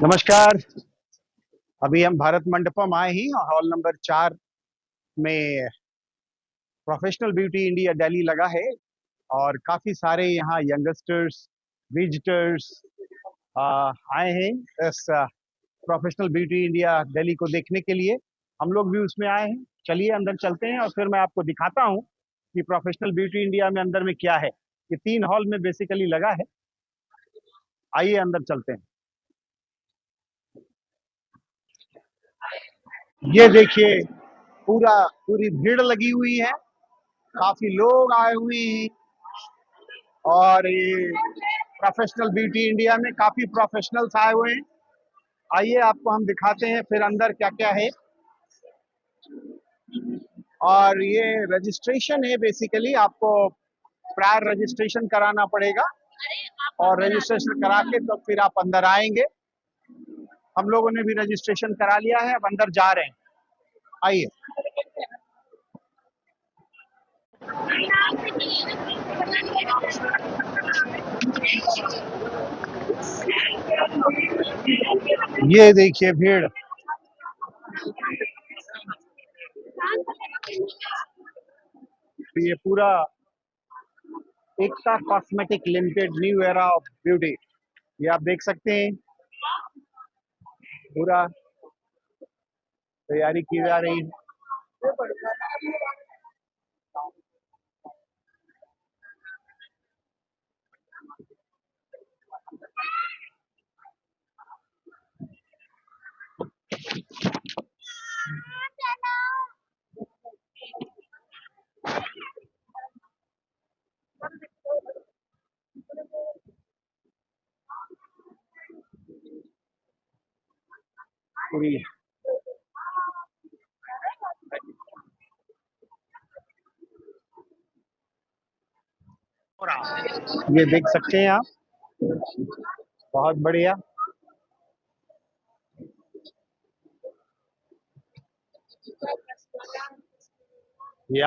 नमस्कार। अभी हम भारत मंडपम आए ही हॉल नंबर 4 में प्रोफेशनल ब्यूटी इंडिया दिल्ली लगा है और काफी सारे यहाँ यंगस्टर्स विजिटर्स आए हैं इस प्रोफेशनल ब्यूटी इंडिया दिल्ली को देखने के लिए। हम लोग भी उसमें आए हैं। चलिए अंदर चलते हैं और फिर मैं आपको दिखाता हूँ कि प्रोफेशनल ब्यूटी इंडिया में अंदर में क्या है। ये 3 हॉल में बेसिकली लगा है। आइए अंदर चलते हैं। ये देखिए पूरी भीड़ लगी हुई है। काफी लोग आए हुए हैं और ये प्रोफेशनल ब्यूटी इंडिया में काफी प्रोफेशनल्स आए हुए हैं। आइए आपको हम दिखाते हैं फिर अंदर क्या क्या है। और ये रजिस्ट्रेशन है, बेसिकली आपको प्रायर रजिस्ट्रेशन कराना पड़ेगा और रजिस्ट्रेशन करा के तो फिर आप अंदर आएंगे। हम लोगों ने भी रजिस्ट्रेशन करा लिया है, अब अंदर जा रहे हैं। आइए। ये देखिए भीड़। ये पूरा Ekta cosmetic limited new era of beauty, ये आप देख सकते हैं। पूरा तैयारी की जा रही है। पूरी ये देख सकते हैं आप, बहुत बढ़िया। ये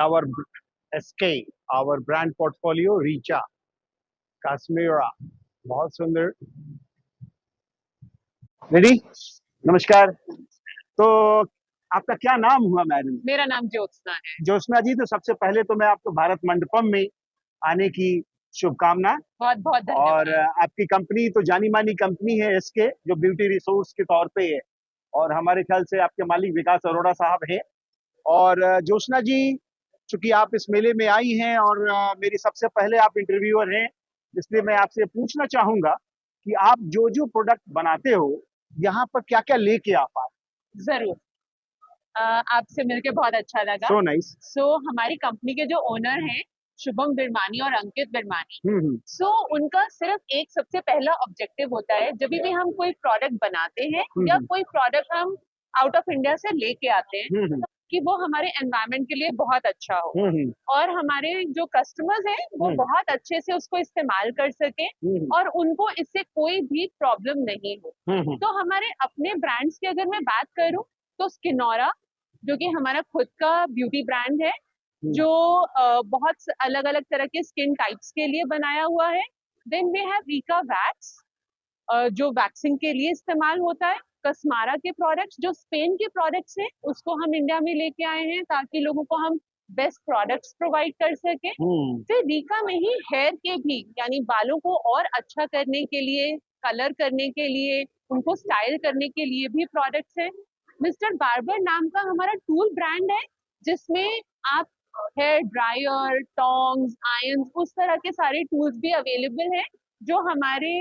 एसके our brand portfolio Richa Kashmira, बहुत सुंदर। रेडी? नमस्कार। तो आपका क्या नाम हुआ मैडम? मेरा नाम ज्योत्सना है। ज्योत्सना जी, तो सबसे पहले तो मैं आपको भारत मंडपम में आने की शुभकामना। बहुत बहुत और धन्यवाद। आपकी कंपनी तो जानी मानी कंपनी है एसके, जो ब्यूटी रिसोर्स के तौर पे है और हमारे ख्याल से आपके मालिक विकास अरोड़ा साहब हैं। और ज्योत्सना जी, चूंकि आप इस मेले में आई हैं और मेरी सबसे पहले आप इंटरव्यूअर हैं, इसलिए मैं आपसे पूछना चाहूंगा कि आप जो जो प्रोडक्ट बनाते हो यहाँ पर क्या क्या लेके आप आए? जरूर। आपसे मिलके बहुत अच्छा लगा। So nice. हमारी कंपनी के जो ओनर हैं शुभम बिरमानी और अंकित बिरमानी, हम्म। उनका सिर्फ एक सबसे पहला ऑब्जेक्टिव होता है जब भी हम कोई प्रोडक्ट बनाते हैं या कोई प्रोडक्ट हम आउट ऑफ इंडिया से लेके आते हैं कि वो हमारे एनवायरनमेंट के लिए बहुत अच्छा हो और हमारे जो कस्टमर्स हैं वो बहुत अच्छे से उसको इस्तेमाल कर सके और उनको इससे कोई भी प्रॉब्लम नहीं हो। तो हमारे अपने ब्रांड्स की अगर मैं बात करूं तो स्किनोरा, जो कि हमारा खुद का ब्यूटी ब्रांड है, जो बहुत अलग अलग तरह के स्किन टाइप्स के लिए बनाया हुआ है। Then we have Rica wax, जो वैक्सिंग के लिए इस्तेमाल होता है। कस्मारा के प्रोडक्ट्स जो स्पेन के प्रोडक्ट्स हैं उसको हम इंडिया में लेके आए हैं ताकि लोगों को हम बेस्ट प्रोडक्ट्स प्रोवाइड कर सके। फिर रीका में ही हेयर के भी, यानी बालों को और अच्छा करने के लिए, कलर करने के लिए, उनको स्टाइल करने के लिए भी प्रोडक्ट्स हैं। मिस्टर बार्बर नाम का हमारा टूल ब्रांड है जिसमें आप हेयर ड्रायर, टोंग्स, आयंस, उस तरह के सारे टूल्स भी अवेलेबल हैं जो हमारे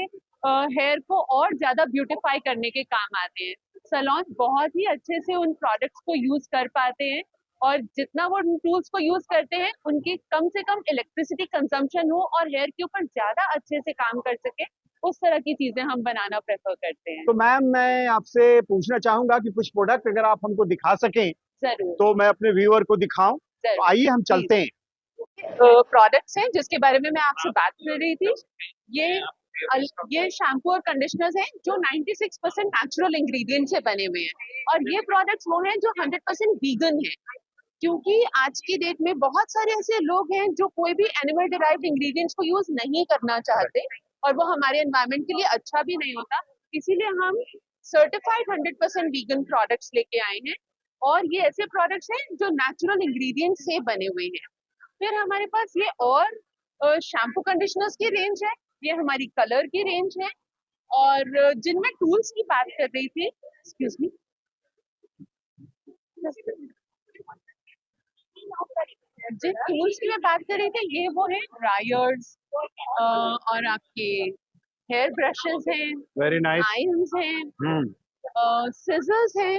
हेयर को और ज्यादा ब्यूटीफाई करने के काम आते हैं। सैलून बहुत ही अच्छे से उन प्रोडक्ट्स को यूज कर पाते हैं और जितना वो उन टूल्स को यूज करते हैं उनकी कम से कम इलेक्ट्रिसिटी कंजम्पशन हो और हेयर के ऊपर ज्यादा अच्छे से काम कर सके, उस तरह की चीजें हम बनाना प्रेफर करते हैं। तो मैम, मैं आपसे पूछना चाहूंगा कि कुछ प्रोडक्ट अगर आप हमको दिखा सकें जरूर तो मैं अपने व्यूअर को दिखाऊं। तो आइए हम चलते हैं। प्रोडक्ट्स हैं जिसके बारे में मैं आपसे बात कर रही थी। ये शैम्पू और कंडीशनर्स हैं जो 96% नेचुरल इंग्रेडिएंट से बने हुए हैं और ये प्रोडक्ट्स वो हैं जो 100% वीगन है, क्योंकि आज की डेट में बहुत सारे ऐसे लोग हैं जो कोई भी एनिमल डिराइव्ड इंग्रेडिएंट्स को यूज नहीं करना चाहते और वो हमारे एनवायरनमेंट के लिए अच्छा भी नहीं होता। इसीलिए हम सर्टिफाइड 100% वीगन प्रोडक्ट्स लेके आए हैं, और ये ऐसे प्रोडक्ट्स हैं जो नेचुरल इंग्रेडिएंट्स से बने हुए हैं। फिर हमारे पास ये और शैम्पू कंडीशनर्स की रेंज है, ये हमारी कलर की रेंज है, और जिनमें टूल्स की बात कर रही थी, एक्सक्यूज मी, जिन टूल्स की मैं बात कर रही थी ये वो है ड्रायर्स, और आपके हेयर ब्रशेस हैं, वेरी नाइस। आयरन्स हैं, सिजर्स हैं,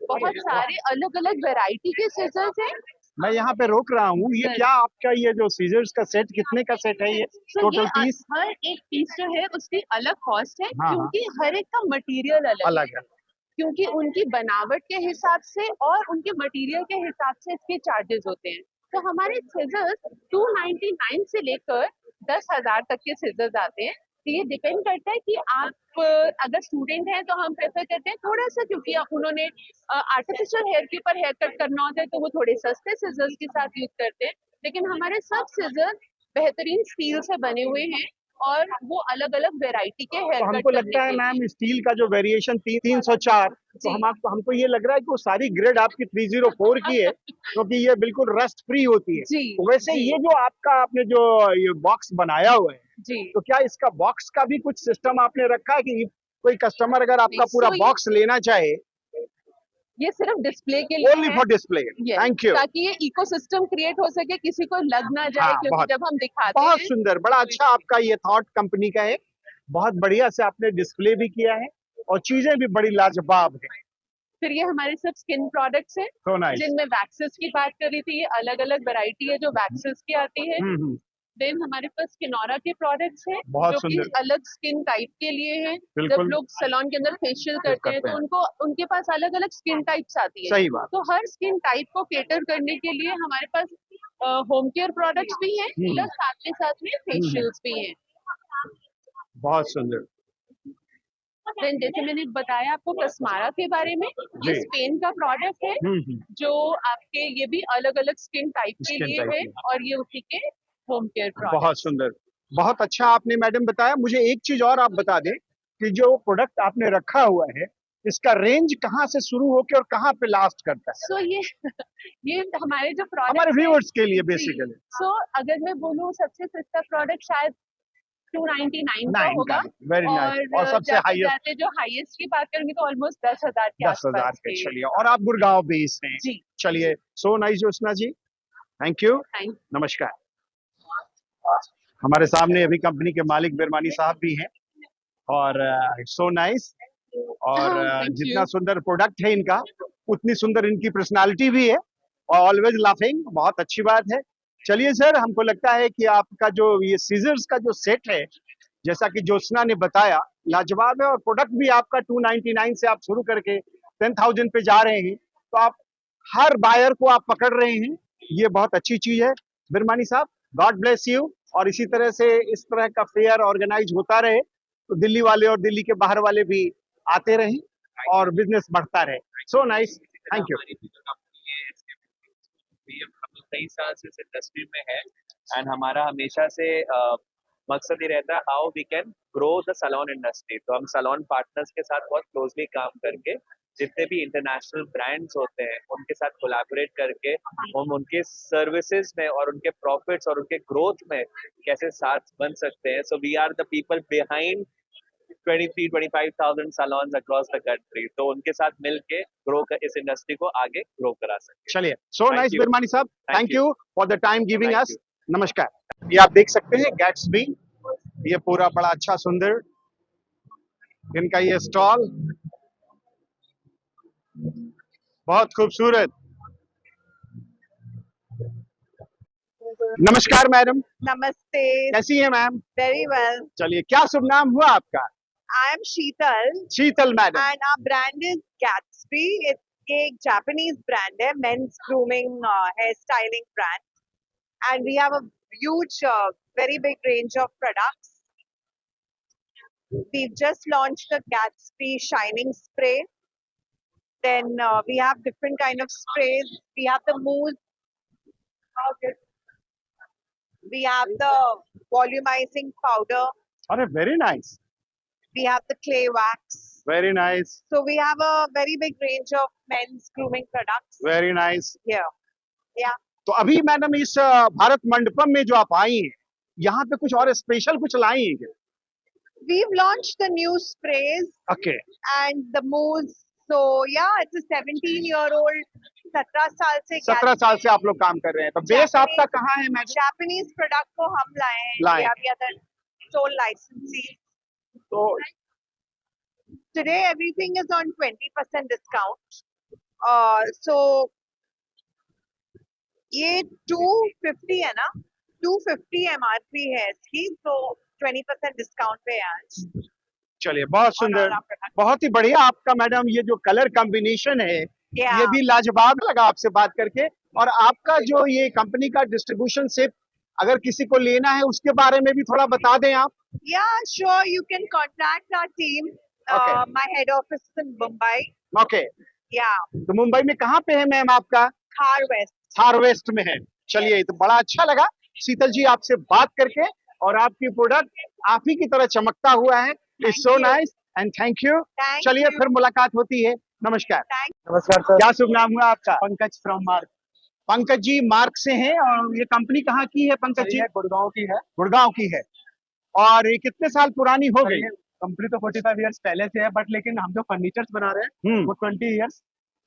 बहुत सारे अलग अलग वैरायटी के सिजर्स हैं। मैं यहाँ पे रोक रहा हूँ, ये क्या आपका ये जो सीजर्स का सेट कितने का सेट है ये टोटल पीस? हर एक पीस जो है उसकी अलग कॉस्ट है, हाँ, क्योंकि हर एक का मटेरियल अलग है, क्योंकि उनकी बनावट के हिसाब से और उनके मटेरियल के हिसाब से इसके चार्जेस होते हैं। तो हमारे सिजर्स 299 से लेकर 10,000 तक के सिजर्स आते हैं। तो ये डिपेंड करता है कि आप अगर स्टूडेंट हैं तो हम प्रेफर करते हैं थोड़ा सा, क्योंकि आप उन्होंने आर्टिफिशियल हेयर के ऊपर हेयर कट करना होता है तो वो थोड़े सस्ते सिजर्स के साथ यूज करते हैं। लेकिन हमारे सब सिजर्स बेहतरीन स्टील से बने हुए हैं और वो अलग अलग वेराइटी के हेयर तो कट हमको करने लगता है के मैम लिए। स्टील का जो वेरिएशन 304, तो हमको ये लग रहा है कि वो सारी ग्रेड आपकी 304 की है, क्योंकि ये बिल्कुल रस्ट फ्री होती है। जी, तो वैसे जी, ये जो आपका आपने जो ये बॉक्स बनाया हुआ है, जी, तो क्या इसका बॉक्स का भी कुछ सिस्टम आपने रखा है कि कोई कस्टमर अगर आपका पूरा बॉक्स लेना चाहे? ये सिर्फ डिस्प्ले के लिए ओनली है, for display. yes, thank you. ताकि ये इकोसिस्टम क्रिएट हो सके, किसी को लग ना जाए, हाँ, क्योंकि बहुत जब हम दिखाते बहुत हैं। सुंदर, बड़ा अच्छा आपका ये थॉट कंपनी का है। बहुत बढ़िया से आपने डिस्प्ले भी किया है और चीजें भी बड़ी लाजवाब है। फिर ये हमारे सब स्किन प्रोडक्ट्स हैं, सो नाइस। जिनमें वैक्सेस की बात कर रही थी, ये अलग अलग वैरायटी है जो वैक्सेस की आती है। देन हमारे पास किनोरा के प्रोडक्ट्स हैं जो कि अलग स्किन टाइप के लिए हैं। जब लोग सैलून के अंदर फेशियल करते हैं तो उनको उनके पास अलग अलग स्किन टाइप्स आती है। सही बात। तो हर स्किन टाइप को केटर करने के लिए हमारे पास होम केयर प्रोडक्ट्स भी हैं, प्लस साथ में फेशियल्स भी हैं। बहुत सुंदर। देन जैसे मैंने बताया आपको कस्मारा के बारे में, ये स्पेन का प्रोडक्ट है जो आपके ये भी अलग अलग स्किन टाइप के लिए है, और ये उसी के होम केयर प्रोडक्ट। बहुत सुंदर, बहुत अच्छा आपने मैडम बताया। मुझे एक चीज और आप बता दें कि जो प्रोडक्ट आपने रखा हुआ है इसका रेंज कहाँ से शुरू होकर और कहाँ पे लास्ट करता है? सो ये हमारे जो प्रोडक्ट हमारे व्यूअर्स के लिए बेसिकली। सो अगर मैं बोलूँ सबसे सस्ता प्रोडक्ट शायद 299 का होगा, वेरी नाइस। और सबसे हाईएस्ट जो हाईएस्ट की बात करेंगे तो ऑलमोस्ट 10,000 के 10,000 के। चलिए, और आप गुड़गांव बेस हैं जी। चलिए, so nice Jyotsna ji, thank you, नमस्कार। हमारे सामने अभी कंपनी के मालिक बिरमानी साहब भी हैं और सो नाइस, और जितना सुंदर प्रोडक्ट है इनका उतनी सुंदर इनकी पर्सनालिटी भी है और ऑलवेज लाफिंग, बहुत अच्छी बात है। चलिए सर, हमको लगता है कि आपका जो ये सीजर्स का जो सेट है, जैसा कि ज्योत्सना ने बताया, लाजवाब है और प्रोडक्ट भी आपका 299 से आप शुरू करके 10,000 पे जा रहे हैं, तो आप हर बायर को आप पकड़ रहे हैं, ये बहुत अच्छी चीज है। बिरमानी साहब, गॉड ब्लेस यू, और इसी तरह से इस तरह का फेयर ऑर्गेनाइज होता रहे तो दिल्ली वाले और दिल्ली के बाहर वाले भी आते रहें और बिजनेस बढ़ता रहे। सो नाइस, थैंक यू। कई साल से इस इंडस्ट्री में है एंड हमारा हमेशा से मकसद ही रहता है how we can grow the salon industry. तो हम सैलून पार्टनर्स के साथ बहुत क्लोजली काम करके जितने भी इंटरनेशनल ब्रांड्स होते हैं उनके साथ कोलैबोरेट करके हम उनके सर्विसेज में और उनके प्रॉफिट्स और उनके ग्रोथ में कैसे साथ बन सकते हैं। So we are the people behind 23-25,000 salons across the country, तो उनके साथ मिलके ग्रो कर इस इंडस्ट्री को आगे ग्रो करा सकते। चलिए, सो नाइस बिरमानी साहब, thank you for the time giving us. नमस्कार। ये आप देख सकते हैं गैट्सबी, ये पूरा बड़ा अच्छा सुंदर इनका ये स्टॉल, बहुत खूबसूरत। नमस्कार मैडम। नमस्ते। कैसी हैं मैम? Very well. चलिए, क्या शुभ नाम हुआ आपका? I am Sheetal. Sheetal madam. And our brand is Gatsby. ये एक जापानीज ब्रांड है, men's grooming hair styling brand, and we have a huge very big range of products. We've just launched the Gatsby shining spray. Then we have different kind of sprays. We have the mousse. We have the volumizing powder. अरे very nice. We have the clay wax. Very nice. So we have a very big range of men's grooming products Very nice. here. Yeah. तो अभी madam इस भारत मंडपम में जो आप आई हैं, यहाँ पे कुछ और स्पेशल कुछ लाई हैं क्या? We've launched the new sprays Okay. and the mousse. So yeah, it's a 17-year-old, 17 साल से 17 साल से आप लोग काम कर रहे हैं, तो बेस आपका कहाँ है मैडम? Japanese product को हम लाए हैं. लाए. We are the sole licensee. तो Today everything is on 20% discount. So ये 250 है ना? 250 MRP है इसकी, तो 20% डिस्काउंट पे है आज. चलिए, बहुत सुंदर, बहुत ही बढ़िया आपका मैडम ये जो कलर कॉम्बिनेशन है, ये भी लाजवाब लगा आपसे बात करके। और आपका जो ये कंपनी का डिस्ट्रीब्यूशन शिप अगर किसी को लेना है उसके बारे में भी थोड़ा बता दें आप। Yeah, sure. You can contact our team. Okay. My head office is in Mumbai. Okay, Yeah, तो मुंबई में कहाँ पे है मैम आपका? Thar West. थार वेस्ट में है। चलिए, तो बड़ा अच्छा लगा शीतल जी आपसे बात करके, और आपकी प्रोडक्ट आप ही की तरह चमकता हुआ है। It's so nice and thank you. चलिए, फिर मुलाकात होती है। नमस्कार। नमस्कार सर। क्या शुभ नाम हुआ आपका? Pankaj from Mark. Pankaj ji Mark से हैं, और ये कंपनी कहाँ की है पंकज जी? गुड़गांव की है। गुड़गांव की है। और ये कितने साल पुरानी हो गई? कंपनी तो 45 इयर्स पहले से है, बट लेकिन हम जो फर्नीचर्स बना रहे हैं वो 20 इयर्स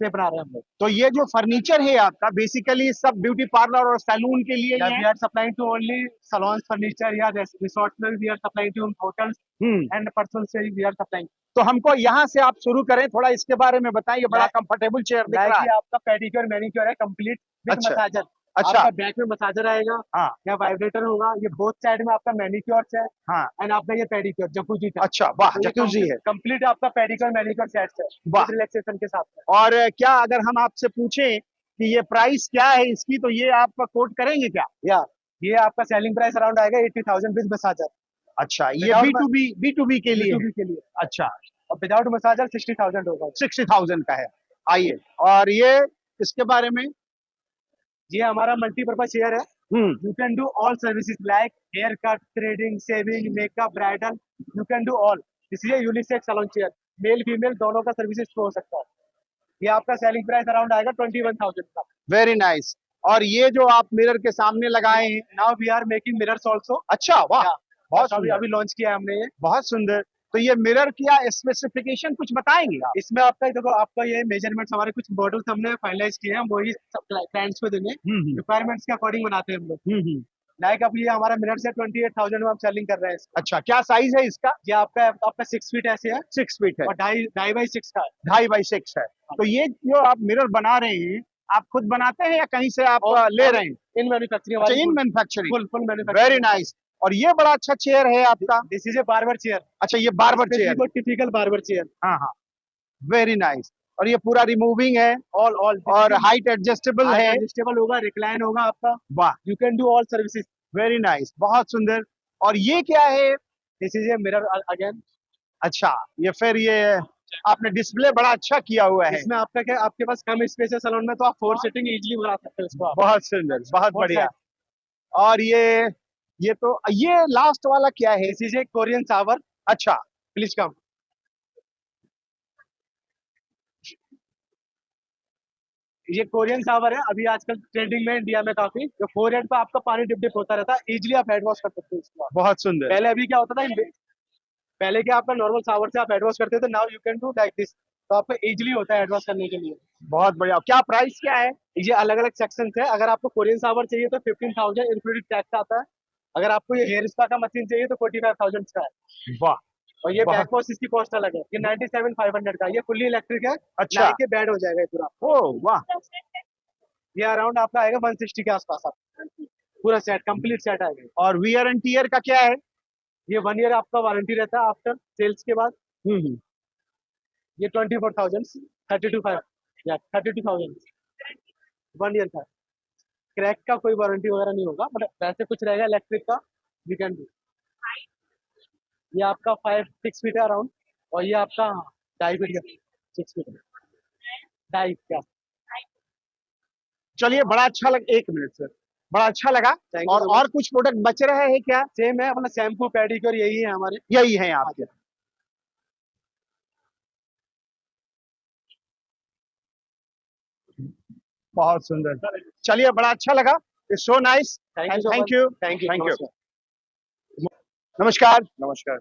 से बना रहे हैं हम लोग। तो ये जो फर्नीचर है आपका बेसिकली सब ब्यूटी पार्लर और सैलून के लिए we are supplying to only salon furniture, या रिसोर्ट में we are supplying to hotels and person से वी आर सप्लाइंग। तो हमको यहाँ से आप शुरू करें, थोड़ा इसके बारे में बताएं। बड़ा कंफर्टेबल चेयर दिख रहा है। आपका पेडिक्योर मैनिक्योर है कंप्लीट विद मसाजर। अच्छा, आपका बैक में मसाजर आएगा, हाँ, या वाइब्रेटर होगा। ये बोथ साइड में आपका मैनिक्योर है, हाँ, एंड आपका ये पेडिक्योर जकूजी का। अच्छा, वाह, जकूजी है। कंप्लीट आपका पेडिक्योर मैनिक्योर सेट है रिलैक्सेशन के साथ। और क्या अगर हम आपसे पूछें कि ये प्राइस क्या है इसकी, तो ये आप कोट करेंगे क्या? या ये आपका सेलिंग प्राइस अराउंड आएगा 80,000 विद मसाजर। अच्छा, ये B2B के लिए? B2B के लिए। अच्छा, और विदाउट मसाजर 60,000 होगा। 60,000 का है। आइए, और ये इसके बारे में? ये हमारा मल्टीपर्पज चेयर है। You can do all services like hair cut, threading, shaving, makeup, bridal, you can do all. इसलिए unisex salon chair, male female दोनों का सर्विसेज हो सकता है। ये आपका सेलिंग प्राइस अराउंड आएगा 21,000 का। Very nice. और ये जो आप मिरर के सामने लगाए हैं, now we are making mirrors also. अच्छा, वाह, बहुत अभी लॉन्च किया है हमने ये। बहुत सुंदर। तो ये मिरर क्या स्पेसिफिकेशन कुछ बताएंगे आप? इसमें आपका देखो, आपका ये मेजरमेंट्स हमारे कुछ मॉडल्स हमने फाइनलाइज किए हैं, वही क्लाइंट्स को देंगे। रिक्वायरमेंट्स के अकॉर्डिंग बनाते हैं हम लोग। लाइक अब ये हमारा मिरर से 28,000 में हम सेलिंग कर रहे हैं इसका। अच्छा, क्या साइज है इसका? ये आपका 6 फीट ऐसे है। 6 फीट है, और 2.5 बाई 6 का है। 2.5 बाई 6 है। तो ये जो आप मिरर बना रहे हैं, आप खुद बनाते हैं या कहीं से आप ले रहे हैं? In manufacturing. अच्छा, in manufacturing. Full manufacturing. Very nice. और ये बड़ा अच्छा चेयर है आपका? This is a barber chair. अच्छा, ये barber chair, typical barber chair. हाँ हाँ, वेरी नाइस। और ये पूरा रिमूविंग है, ऑल और हाइट एडजस्टेबल है। एडजस्टेबल होगा, रिक्लाइन होगा आपका। वाह, you can do all services. Very nice, बहुत सुंदर। और ये क्या है? This is a mirror again. अच्छा, ये फिर ये आपने डिस्प्ले बड़ा अच्छा किया हुआ है। इसमें आपका क्या, आपके पास कम स्पेस है सैलून में, तो आप 4 सीटिंग इजीली बना सकते हो इसको। बहुत सुंदर, बहुत बढ़िया। और ये तो ये लास्ट वाला क्या है? This is A Korean shower. अच्छा, प्लीज कम। ये कोरियन शावर है, अभी आजकल ट्रेंडिंग में इंडिया में काफी। जो 4 हेड पे आपका पानी डिप होता रहता है, इजीली आप हेड वॉश कर सकते हो इसको। बहुत सुंदर। पहले अभी क्या होता था, पहले क्या आपका नॉर्मल शावर से आप हेड वॉश करते थे, now you can do like this, तो आपको इजीली होता है हेड वॉश करने के लिए। बहुत बढ़िया। क्या प्राइस क्या है? ये अलग अलग सेक्शन है। अगर आपको कोरियन शावर चाहिए तो 15,000 इंक्लूडेड टैक्स आता है। अगर आपको ये हेयर स्पा का मशीन चाहिए तो 45,000 का है। वाह। और ये बैक वॉश, इसकी कॉस्ट अलग है। ये 97,500 का। ये फुल्ली इलेक्ट्रिक है। अच्छा, के बेड हो जाएगा पूरा। ओह वाह। ये अराउंड आपका आएगा 160 के आसपास। पूरा सेट, कंप्लीट सेट आएगा। और वियर एंड टीयर का क्या है? ये 1 ईयर आपका वारंटी रहता है आफ्टर सेल्स के बाद। ये 24,000, 32,000 1 ईयर का। क्रैक का कोई वारंटी वगैरह नहीं होगा, मतलब वैसे कुछ रहेगा इलेक्ट्रिक का, वी कैन डू। ये आपका 5-6 फीट है अराउंड, और ये आपका 2.5 फीट का 6 फीट है, 2.5 का। चलिए, बड़ा अच्छा लगा। 1 मिनट सर, बड़ा अच्छा लगा। और कुछ प्रोडक्ट बच रहे हैं क्या? सेम है अपना शैम्पू पेडिक्योर, यही है हमारे। यही है आपके? बहुत सुंदर। चलिए, बड़ा अच्छा लगा। It's so nice. Thank you. Thank you. Thank you. नमस्कार। नमस्कार।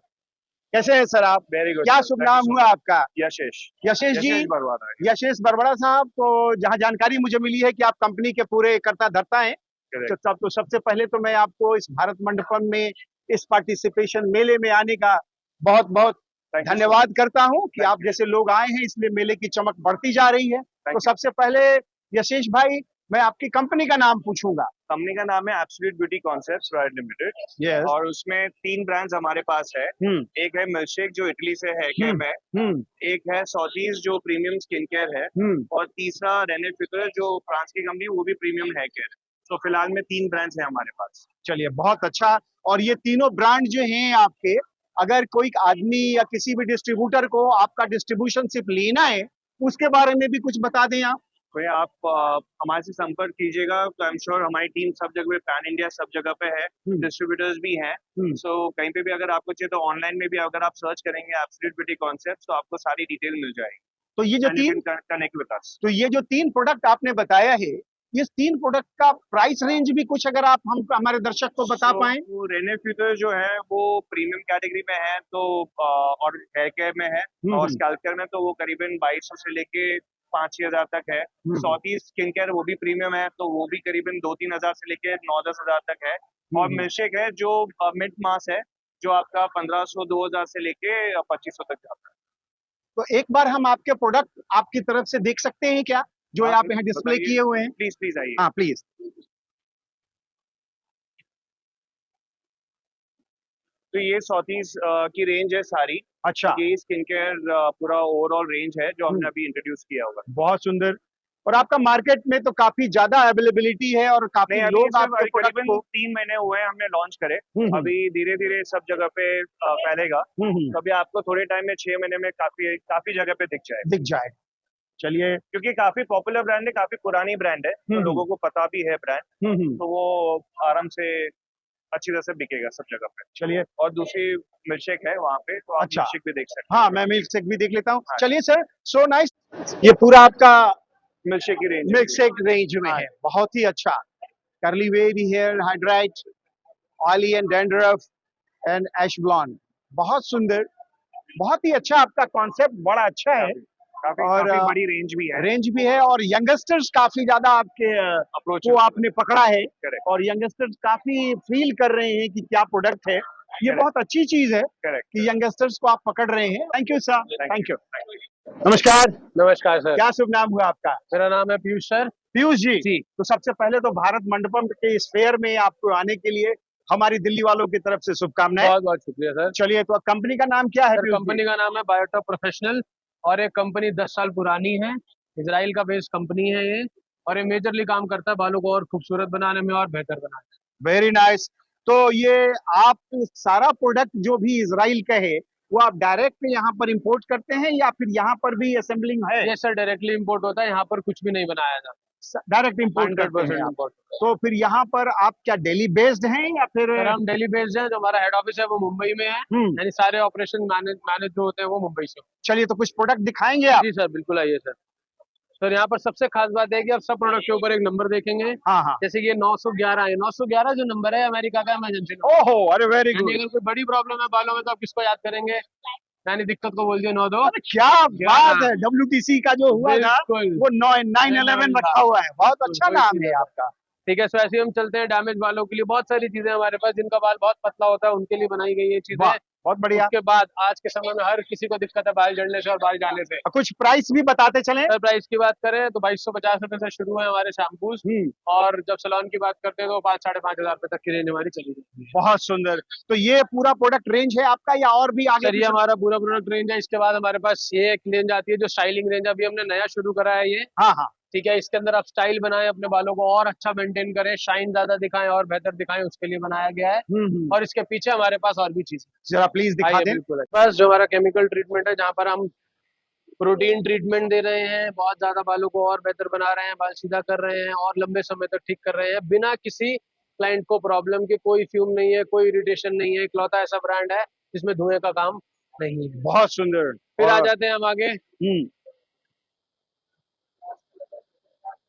कैसे हैं सर आप? Very good. क्या शुभ नाम हुआ आपका? यशेश। यशेश जी। बरवाला। यशेश बरबड़ा साहब, तो जहाँ जानकारी मुझे मिली है कि आप कंपनी के पूरे कर्ता धर्ता हैं, तो सबसे पहले तो मैं आपको इस भारत मंडपम में इस पार्टिसिपेशन मेले में आने का बहुत बहुत धन्यवाद करता हूं कि आप जैसे लोग आए हैं, इसलिए मेले की चमक बढ़ती जा रही है। तो सबसे पहले यशेश भाई, मैं आपकी कंपनी का नाम पूछूंगा। कंपनी का नाम है absolute beauty concepts private limited. और उसमें 3 ब्रांड्स हमारे पास है। एक है मिल्कशेक जो इटली से है केयर में, एक है सॉथीज जो प्रीमियम स्किन केयर है, और तीसरा रेने फिकर जो फ्रांस की कंपनी, वो भी प्रीमियम हेयर केयर। तो फिलहाल में 3 ब्रांड्स हैं हमारे पास। चलिए, बहुत अच्छा। और ये तीनों ब्रांड जो हैं आपके, अगर कोई आदमी या किसी भी डिस्ट्रीब्यूटर को आपका डिस्ट्रीब्यूशनशिप लेना है, उसके बारे में भी कुछ बता दें आप। तो आप हमारे से संपर्क कीजिएगा, तो आई एम श्योर हमारी टीम सब जगह पे, पैन इंडिया सब जगह पे है, डिस्ट्रीब्यूटर्स भी हैं। सो कहीं पे भी अगर आपको चाहिए तो ऑनलाइन में भी अगर आप सर्च करेंगे एब्सोल्यूट ब्यूटी कॉन्सेप्ट्स, तो आपको सारी डिटेल मिल जाएगी। तो ये जो कनेक्ट विद अस। तो ये जो 3 प्रोडक्ट आपने बताया है, ये 3 प्रोडक्ट का प्राइस रेंज भी कुछ अगर आप हम हमारे दर्शक को बता पाएं। वो रेने फ्यूचर जो है वो प्रीमियम कैटेगरी में है, तो और हेयर केयर में है, और स्कैल्प केयर में तो वो करीबन 2200 से लेके 5-6 हजार तक है। सॉथी स्किन केयर वो भी प्रीमियम है, तो वो भी करीबन 2-3 हजार से लेके 9-10 हजार तक है। और मिल्कशेक है जो मिड मास है, जो आपका 1500-2000 से लेके 2500 तक जाता है। तो एक बार हम आपके प्रोडक्ट आपकी तरफ से देख सकते हैं क्या, जो आप यहाँ डिस्प्ले किए हुए हैं? प्लीज आइए। हाँ, प्लीज। तो ये सॉथीज की रेंज है सारी। अच्छा। ये स्किन केयर पूरा ओवरऑल रेंज है जो हमने अभी इंट्रोड्यूस किया हुआ है। बहुत सुंदर। और आपका मार्केट में तो काफी ज्यादा अवेलेबिलिटी है और काफी लोग आपके प्रोडक्ट को 3 महीने हुए हैं हमने लॉन्च करे। अभी धीरे धीरे सब जगह पे फैलेगा। तो अभी आपको थोड़े टाइम में 6 महीने में काफी जगह पे दिख जाए। चलिए, क्योंकि काफी पॉपुलर ब्रांड है, काफी पुरानी ब्रांड है, तो लोगों को पता भी है ब्रांड, तो वो आराम से अच्छी तरह से बिकेगा सब जगह पे। चलिए। और दूसरी मिल्कशेक है वहाँ पे, तो आप मिल्कशेक भी देख सकते हैं। हाँ, मैं मिल्कशेक भी देख लेता हूँ। चलिए सर, सो नाइस। ये पूरा आपका मिल्कशेक की रेंज में है। बहुत ही अच्छा। Curly wavy hair, hydrate, oily and dandruff and ash blonde. बहुत सुंदर, बहुत ही अच्छा। आपका कॉन्सेप्ट बड़ा अच्छा है और काफी बड़ी रेंज भी है। और यंगस्टर्स काफी ज्यादा आपके अप्रोच को आपने पकड़ा है। और यंगस्टर्स काफी फील कर रहे हैं कि क्या प्रोडक्ट है। ये बहुत अच्छी चीज है कि यंगस्टर्स को आप पकड़ रहे हैं। Thank you sir. Thank you. नमस्कार। नमस्कार सर। क्या शुभ नाम हुआ आपका? मेरा नाम है पीयूष सर। पीयूष जी। तो सबसे पहले तो भारत मंडपम के इस फेयर में आपको आने के लिए हमारी दिल्ली वालों की तरफ से शुभकामनाएं। बहुत बहुत शुक्रिया सर। चलिए, तो कंपनी का नाम क्या है? कंपनी का नाम है बायोटॉप प्रोफेशनल, और एक कंपनी 10 साल पुरानी है, इजराइल का बेस्ड कंपनी है ये, और ये मेजरली काम करता है बालों को और खूबसूरत बनाने में और बेहतर बनाने में। Very nice. तो ये आप सारा प्रोडक्ट जो भी इजराइल का है, वो आप डायरेक्ट यहाँ पर इंपोर्ट करते हैं या फिर यहाँ पर भी असेंबलिंग है? ये सर डायरेक्टली इंपोर्ट होता है, यहाँ पर कुछ भी नहीं बनाया जाता, डायरेक्ट इंपोर्ट करते हैं आप। तो फिर यहाँ पर आप क्या डेली बेस्ड हैं या फिर? सर हम डेली बेस्ड हैं, जो हमारा हेड ऑफिस है वो मुंबई में है, यानी सारे ऑपरेशन मैनेज जो होते हैं वो मुंबई से। चलिए, तो कुछ प्रोडक्ट दिखाएंगे आप? जी सर, बिल्कुल आइए सर। सर यहाँ पर सबसे खास बात है कि आप सब प्रोडक्ट के ऊपर एक नंबर देखेंगे। हाँ। जैसे कि ये 911 है, 911 जो नंबर है अमेरिका का इमरजेंसी। ओहो, अरे वेरी गुड। अगर कोई बड़ी प्रॉब्लम है बालों में तो आप किसको याद करेंगे? यानी दिक्कत को बोल दिए 92। क्या बात है। WTC का जो हुआ ना, वो 911 रखा हुआ है। बहुत अच्छा नाम है आपका। ठीक है, सो ऐसे हम चलते हैं डैमेज बालों के लिए। बहुत सारी चीजें हमारे पास, जिनका बाल बहुत पतला होता है उनके लिए बनाई गई ये चीजें। बहुत बढ़िया। उसके बाद आज के समय में हर किसी को दिक्कत है बाल झड़ने से और बाल जाने से। कुछ प्राइस भी बताते चले। सर प्राइस की बात करें तो 2250 रुपए से शुरू है हमारे शैम्पूज, और जब सैलून की बात करते हैं तो 5-5.5 हजार रुपए तक की रेंज हमारी चली जाती है। बहुत सुंदर। तो ये पूरा प्रोडक्ट रेंज है आपका या और भी आगे? सर ये हमारा पूरा प्रोडक्ट रेंज है। इसके बाद हमारे पास ये एक रेंज आती है जो स्टाइलिंग रेंज, अभी हमने नया शुरू करा है ये। हाँ। ठीक है, इसके अंदर आप स्टाइल बनाएं, अपने बालों को और अच्छा मेंटेन करें, शाइन ज्यादा दिखाएं और बेहतर दिखाएं, उसके लिए बनाया गया है। और इसके पीछे हमारे पास और भी चीजें जरा प्लीज दिखा दें। बिल्कुल। बस जो हमारा केमिकल ट्रीटमेंट है, जहाँ पर हम प्रोटीन ट्रीटमेंट दे रहे हैं, बहुत ज्यादा बालों को और बेहतर बना रहे हैं, बाल सीधा कर रहे हैं और लंबे समय तक ठीक कर रहे हैं बिना किसी क्लाइंट को प्रॉब्लम के। कोई फ्यूम नहीं है, कोई इरिटेशन नहीं है। इकलौता ऐसा ब्रांड है जिसमें धुएं का काम नहीं है। बहुत सुंदर। फिर आ जाते हैं हम आगे।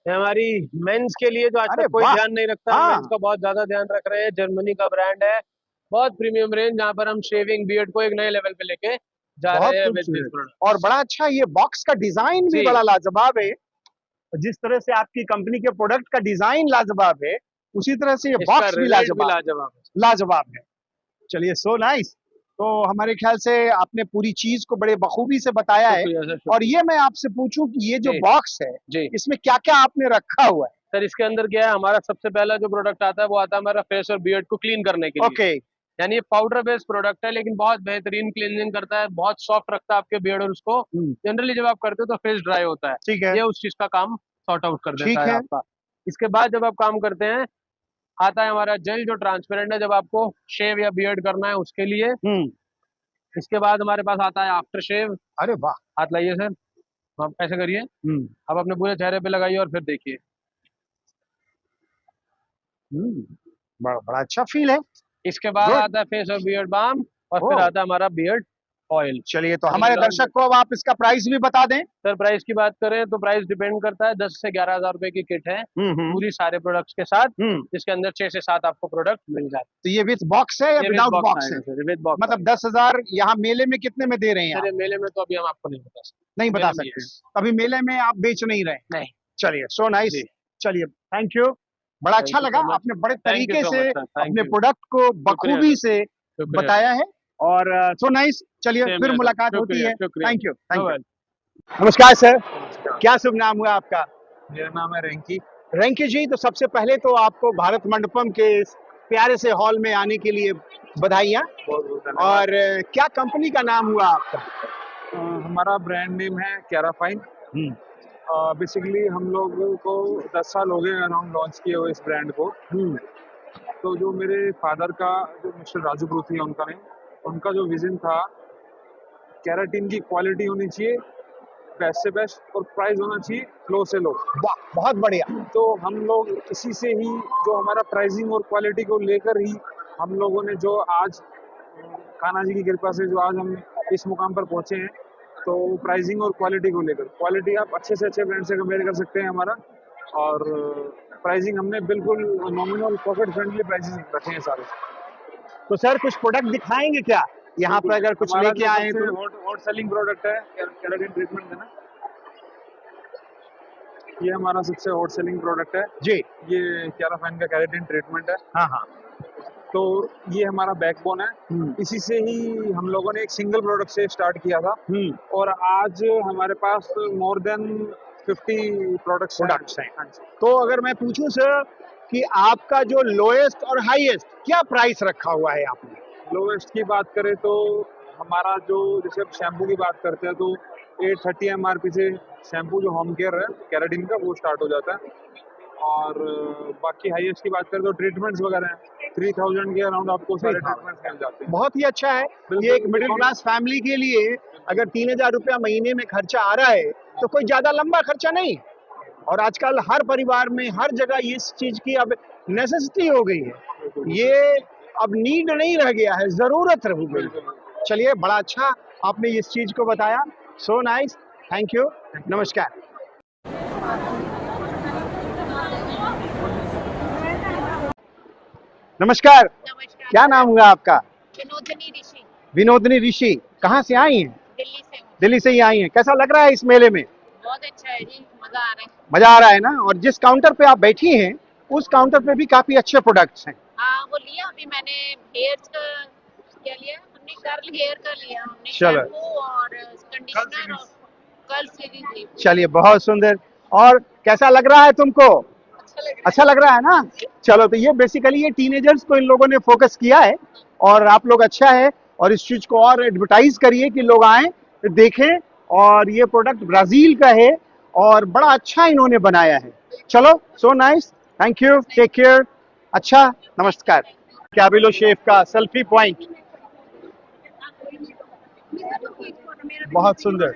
ये हमारी मेंस के लिए जो आज अरे तक कोई वाह! ध्यान नहीं रखता, हाँ। मेंस का बहुत ज्यादा ध्यान रख रहे हैं। जर्मनी का ब्रांड है, बहुत प्रीमियम रेंज, जहाँ पर हम शेविंग बियर्ड को एक नए लेवल पे लेके जा बहुत रहे हैं विद दिस खूबसूरत प्रोडक्ट। और बड़ा अच्छा, ये बॉक्स का डिजाइन भी जी। बड़ा लाजवाब है। जिस तरह से आपकी कंपनी के प्रोडक्ट का डिजाइन लाजवाब है, उसी तरह से ये इसका बॉक्स भी रिजल्ट भी लाजवाब लाजवाब है। लाजवाब है। चलिए, सो नाइस। तो हमारे ख्याल से आपने पूरी चीज को बड़े बखूबी से बताया है। शुक्रिया सर, और शुक्रिया। ये मैं आपसे पूछूं कि ये जो जी। बॉक्स है, जी इसमें क्या क्या आपने रखा हुआ है? सर, इसके अंदर क्या है, हमारा सबसे पहला जो प्रोडक्ट आता है वो आता है हमारा फेस और बियर्ड को क्लीन करने के लिए। ओके। यानी ये पाउडर बेस्ड प्रोडक्ट है, लेकिन बहुत बेहतरीन क्लीनिंग करता है, बहुत सॉफ्ट रखता है आपके बियर्ड, और उसको जनरली जब आप करते हो तो फेस ड्राई होता है। ठीक है। ये उस चीज का काम सॉर्ट आउट कर ठीक देता है है। आपका। इसके बाद जब आप काम करते हैं, आता है हमारा जेल जो ट्रांसपेरेंट है, जब आपको शेव या बियर्ड करना है उसके लिए। इसके बाद हमारे पास आता है आफ्टर शेव। अरे वाह! हाथ लाइए सर, आप ऐसे करिए, आप अपने पूरे चेहरे पे लगाइए और फिर देखिए। बड़ा बड़ा अच्छा फील है। इसके बाद Good. आता है फेस और बियर्ड बाम, और फिर ओह। आता है हमारा बियर्ड ऑयल। चलिए, तो हमारे दर्शक को अब आप इसका प्राइस भी बता दें। सर, प्राइस की बात करें तो प्राइस डिपेंड करता है, 10 से 11,000 रुपए की किट है पूरी सारे प्रोडक्ट्स के साथ, जिसके अंदर 6 से 7 आपको प्रोडक्ट मिल जाते हैं। तो ये विद बॉक्स है या ये विदाउट विद बॉक्स है? Sir, with box. मतलब 10,000 यहाँ मेले में कितने में दे रहे हैं सर, आप? ये मेले में तो अभी हम आपको नहीं बता सकते। नहीं बता मेले में सकते, अभी मेले में आप बेच नहीं रहे? नहीं। चलिए, सो नाइस। जी। चलिए, थैंक यू। बड़ा Thank अच्छा you लगा, so much. आपने बड़े Thank you तरीके so से much, sir. Thank अपने you. प्रोडक्ट को बखूबी से शुक्रिया। बताया है। और सो नाइस। चलिए, Same फिर here, sir. मुलाकात होती शुक्रिया, है। शुक्रिया। Thank you, thank you. Bye-bye. नमस्कार सर, क्या शुभ नाम हुआ आपका? मेरा नाम है रेंकी। रेंकी जी, तो सबसे पहले तो आपको भारत मंडपम के इस प्यारे से हॉल में आने के लिए बधाइयाँ। बहुत बहुत धन्यवाद। और क्या कंपनी का नाम हुआ आपका? हमारा ब्रांड नेम है कैराफाइन। बेसिकली हम लोग को 10 साल हो गए अराउंड लॉन्च किए हुए इस ब्रांड को। तो जो मेरे फादर का, जो मिस्टर राजू ब्रूथी है उनका नेम, उनका जो विजन था, कैराटिन की क्वालिटी होनी चाहिए बेस्ट से बेस्ट, और प्राइस होना चाहिए लो से लो। वाह, बहुत बढ़िया। तो हम लोग इसी से ही, जो हमारा प्राइसिंग और क्वालिटी को लेकर ही हम लोगों ने जो आज कान्हा जी की कृपा से जो आज हम इस मुकाम पर पहुंचे हैं, तो प्राइसिंग और क्वालिटी को लेकर, क्वालिटी आप अच्छे से अच्छे ब्रांड से कंपेयर कर सकते हैं हमारा, और प्राइसिंग हमने बिल्कुल नॉमिनल पॉकेट फ्रेंडली प्राइसिंग रखे हैं सारे। तो सर, कुछ प्रोडक्ट दिखाएंगे क्या यहाँ पर, अगर कुछ लेके आए तो? हॉट सेलिंग प्रोडक्ट है केराटिन ट्रीटमेंट है ना, ये हमारा सबसे हॉट सेलिंग प्रोडक्ट है जी। ये कैराफाइन का केराटिन ट्रीटमेंट है। हाँ हाँ। तो ये हमारा बैकबोन है। इसी से ही हम लोगों ने एक सिंगल प्रोडक्ट से स्टार्ट किया था, और आज हमारे पास मोर देन 50 प्रोडक्ट्स हैं। हाँ जी। तो अगर मैं पूछूं सर कि आपका जो लोएस्ट और हाईएस्ट क्या प्राइस रखा हुआ है आपने? लोएस्ट की बात करें तो हमारा जो, जैसे अब शैम्पू की बात करते हैं तो 830 MRP से शैम्पू जो होम केयर है केराटिन का वो स्टार्ट हो जाता है, और बाकी हाईएस्ट की बात करें तो ट्रीटमेंट्स वगैरह हैं 3000 के अराउंड आपको सारे ट्रीटमेंट्स मिल जाते हैं। बहुत ही अच्छा है। ये एक मिडिल क्लास फैमिली के लिए अगर 3000 रुपया महीने में खर्चा आ रहा है तो कोई ज्यादा लंबा खर्चा नहीं। और आजकल हर परिवार में हर जगह इस चीज की अब नेसेसिटी हो गई है, ये अब नीड नहीं रह गया है, जरूरत रह गई। चलिए, बड़ा अच्छा आपने इस चीज को बताया। सो नाइस, थैंक यू, नमस्कार। नमस्कार, क्या नाम हुआ आपका? विनोदनी ऋषि। विनोदनी ऋषि, कहाँ से आई हैं? दिल्ली से हूँ। दिल्ली से ही आई हैं। कैसा लग रहा है इस मेले में? बहुत अच्छा है जी, मजा आ रहा है। मजा आ रहा है ना? और जिस काउंटर पे आप बैठी हैं उस काउंटर पे भी काफी अच्छे प्रोडक्ट्स हैं। हाँ, वो लिया अभी मैंने, हेयर्स का क्या लिया हमने, कर्ल हेयर का लिया हमने, चलो। शैम्पू और कंडीशनर और कर्ल सेविंग। चलिए, बहुत सुंदर। और कैसा लग रहा है तुमको? अच्छा लग रहा है ना? चलो, तो ये बेसिकली ये टीनेजर्स को इन लोगों ने फोकस किया है, और आप लोग अच्छा है, और इस चीज को और एडवर्टाइज करिए कि लोग आए देखें। और ये प्रोडक्ट ब्राजील का है और बड़ा अच्छा इन्होंने बनाया है। चलो, so nice, thank you, take care. अच्छा, नमस्कार। कैबिलो शेफ का सेल्फी पॉइंट, बहुत सुंदर।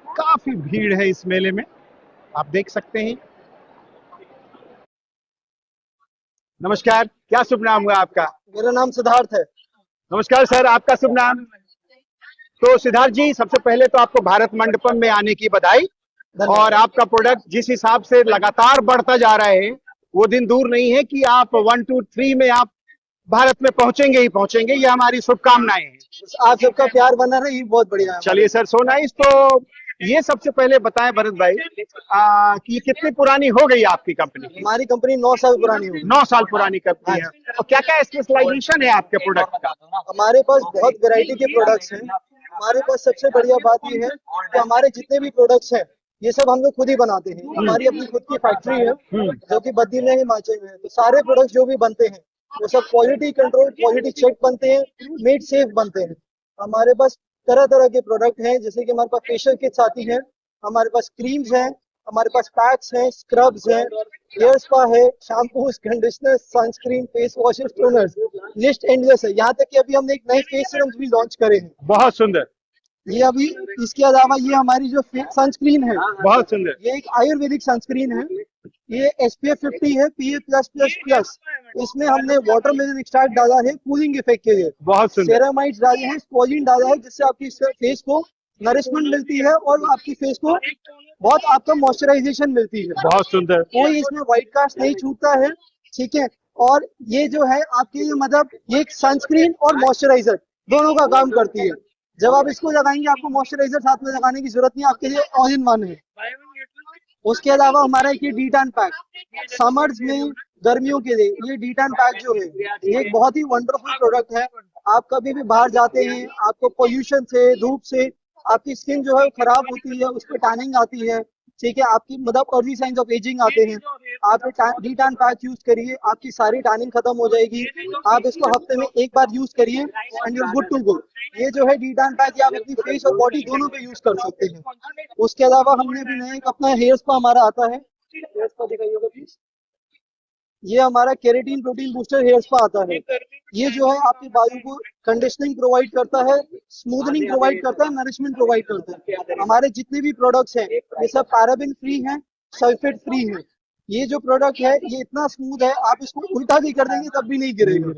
काफी भीड़ है इस मेले में, आप देख सकते हैं। नमस्कार, क्या शुभ नाम हुआ आपका? मेरा नाम सिद्धार्थ है। नमस्कार सर, आपका शुभ नाम? तो सिद्धार्थ जी, सबसे पहले तो आपको भारत मंडपम में आने की बधाई। और आपका प्रोडक्ट जिस हिसाब से लगातार बढ़ता जा रहा है, वो दिन दूर नहीं है कि आप 1 2 3 में आप भारत में पहुंचेंगे ही पहुंचेंगे। ये हमारी शुभकामनाएं हैं। आप सबका प्यार बना रहे, ये बहुत बढ़िया है। चलिए सर, सो नाइस। तो ये सबसे पहले बताएं भरत भाई कि ये कितनी पुरानी हो गई आपकी कंपनी? हमारी कंपनी 9 साल पुरानी होगी। 9 साल पुरानी कंपनी है। और क्या क्या स्पेशलाइजेशन है आपके प्रोडक्ट का? हमारे पास बहुत वैरायटी के प्रोडक्ट्स हैं। हमारे पास सबसे बढ़िया बात ये है कि हमारे जितने भी प्रोडक्ट्स हैं ये सब हम लोग खुद ही बनाते हैं। हमारी अपनी खुद की फैक्ट्री है जो कि बद्दी में, हिमाचल में है। तो सारे प्रोडक्ट्स जो भी बनते हैं वो सब क्वालिटी कंट्रोल, क्वालिटी चेक बनते हैं, मेड सेफ बनते हैं। हमारे पास तरह तरह के प्रोडक्ट हैं, जैसे कि हमारे पास फेशियल किट्स आती हैं, हमारे पास क्रीम्स हैं, हमारे पास पैक्स हैं, स्क्रब्स हैं, हेयर स्पा है, shampoos, conditioner, sunscreen, face washes, toners, list endless है। यहाँ तक कि अभी हमने एक नए फेस सीरम्स भी लॉन्च करे हैं। बहुत सुंदर। ये अभी, इसके अलावा ये हमारी जो सनस्क्रीन है, बहुत सुंदर। ये एक आयुर्वेदिक सनस्क्रीन है। ये SPF 50 है, PA+++। इसमें हमने वाटरमेलन एक्सट्रैक्ट डाला है कूलिंग इफेक्ट के लिए। बहुत सुंदर। सेरामाइड्स डाले हैं, स्पोलिन डाला है, जिससे आपकी फेस को नरिशमेंट मिलती है और आपकी फेस को बहुत आपका मॉइस्चराइजेशन मिलती है। बहुत सुंदर। कोई इसमें व्हाइट कास्ट नहीं छूटता है, ठीक है। और ये जो है आपके लिए, मतलब ये एक सनस्क्रीन और मॉइस्चराइजर दोनों का काम करती है। जब आप इसको लगाएंगे आपको मॉइस्चराइजर साथ में लगाने की जरूरत नहीं, आपके लिए ऑल इन वन है। उसके अलावा हमारा एक ये डी-टैन पैक, समर्स में, गर्मियों के लिए ये डी-टैन पैक जो है ये एक बहुत ही वंडरफुल प्रोडक्ट है। आप कभी भी बाहर जाते हैं, आपको पोल्यूशन से, धूप से आपकी स्किन जो है वो खराब होती है, उस पर टैनिंग आती है, ठीक है, आपकी मतलब अर्ली साइंस ऑफ एजिंग आते हैं। आप डी-टैन पैक यूज करिए, आपकी सारी टैनिंग खत्म हो जाएगी। आप इसको हफ्ते में एक बार यूज करिए and you're good to go. ये जो है डी-टैन पैक, आप अपनी फेस और बॉडी दोनों पे यूज कर सकते हैं। उसके अलावा हमने भी नया अपना हेयर स्पा हमारा आता है। हेयर स्पा दिखाइएगा प्लीज। ये हमारा keratin protein booster hair spa आता है। ये जो है आपके बालों को कंडीशनिंग प्रोवाइड करता है, स्मूथनिंग प्रोवाइड करता है, नरिशमेंट प्रोवाइड करता है। हमारे जितने भी प्रोडक्ट्स हैं ये सब पैराबेन फ्री हैं, सल्फेट फ्री हैं। ये जो प्रोडक्ट है ये इतना स्मूथ है, आप इसको उल्टा भी कर देंगे तब भी नहीं गिरेगा।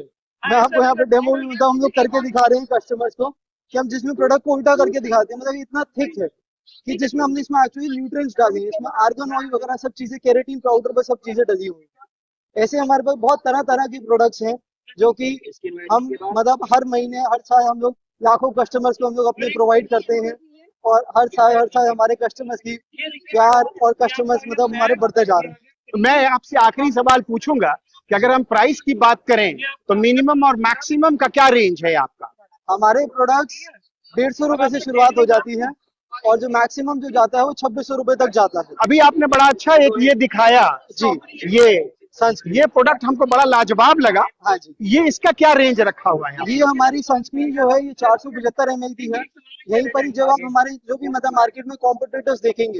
मैं आपको यहाँ पे डेमो भी मतलब हम लोग करके दिखा रहे हैं कस्टमर्स को कि हम जिसमें प्रोडक्ट को उल्टा करके दिखाते हैं, मतलब ये इतना थिक है कि जिसमें हमने इसमें एक्चुअली न्यूट्रिएंट्स डाले हैं, इसमें आर्गन ऑयल वगैरह सब चीजें, केराटिन पाउडर पर सब चीजें डली हुई हैं। ऐसे हमारे पास बहुत तरह तरह के प्रोडक्ट्स हैं जो कि हम मतलब हर महीने, हर साल हम लोग लाखों कस्टमर्स को हम लोग अपने प्रोवाइड करते हैं। और हर साल हमारे कस्टमर्स की प्यार और कस्टमर्स मतलब हमारे बढ़ते जा रहे हैं। मैं आपसे आखिरी सवाल पूछूंगा कि अगर हम प्राइस की बात करें तो मिनिमम और मैक्सिमम का क्या रेंज है आपका? हमारे प्रोडक्ट्स 150 रुपए से शुरुआत हो जाती है और जो मैक्सिमम जो जाता है वो 2600 रुपए तक जाता है। अभी आपने बड़ा अच्छा एक ये दिखाया जी, ये प्रोडक्ट हमको बड़ा लाजवाब लगा। हाँ जी। ये इसका क्या रेंज रखा हुआ है? ये हमारी सनस्क्रीन जो है ये 475 ml की है। यहीं पर ही जब आप हमारे जो भी मतलब मार्केट में कॉम्पिटिटर्स देखेंगे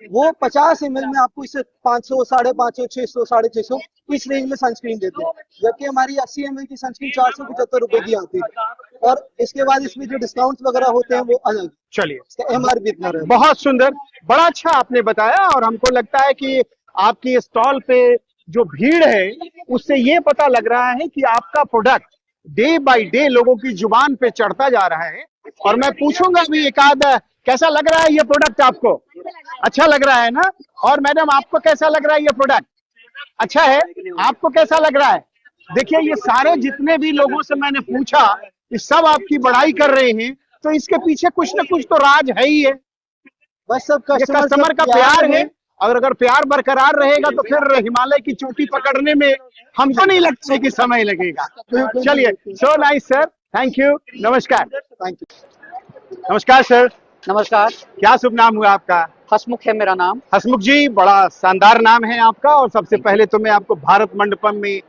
वो 50 ml में आपको इससे 500, 550, 600, 650 इस रेंज में सनस्क्रीन देते हैं, जबकि हमारी 80 ml की सनस्क्रीन 475 रुपए की आती है। और इसके बाद इसमें जो डिस्काउंट्स वगैरह होते हैं वो अलग। चलिए, इसका MRP इतना रहता है। बहुत सुंदर, बड़ा अच्छा आपने बताया। और हमको लगता है कि आपकी स्टॉल पे जो भीड़ है उससे ये पता लग रहा है कि आपका प्रोडक्ट डे बाय डे लोगों की जुबान पे चढ़ता जा रहा है। और मैं पूछूंगा भी एक आध, कैसा लग रहा है ये प्रोडक्ट आपको? अच्छा लग रहा है ना? और मैडम आपको कैसा लग रहा है ये प्रोडक्ट? अच्छा है। आपको कैसा लग रहा है? देखिए, ये सारे जितने भी लोगों से मैंने पूछा ये सब आपकी बड़ाई कर रहे हैं, तो इसके पीछे कुछ ना कुछ तो राज है ही है। बस सब कस्टमर का प्यार है। और अगर प्यार बरकरार रहेगा तो फिर हिमालय की चोटी पकड़ने में हमको नहीं लगता है कि समय लगेगा। चलिए, so nice sir, thank you, नमस्कार। Thank you. नमस्कार सर। नमस्कार। क्या शुभ नाम हुआ आपका? हसमुख है मेरा नाम। हसमुख जी, बड़ा शानदार नाम है आपका। और सबसे पहले तो मैं आपको भारत मंडपम में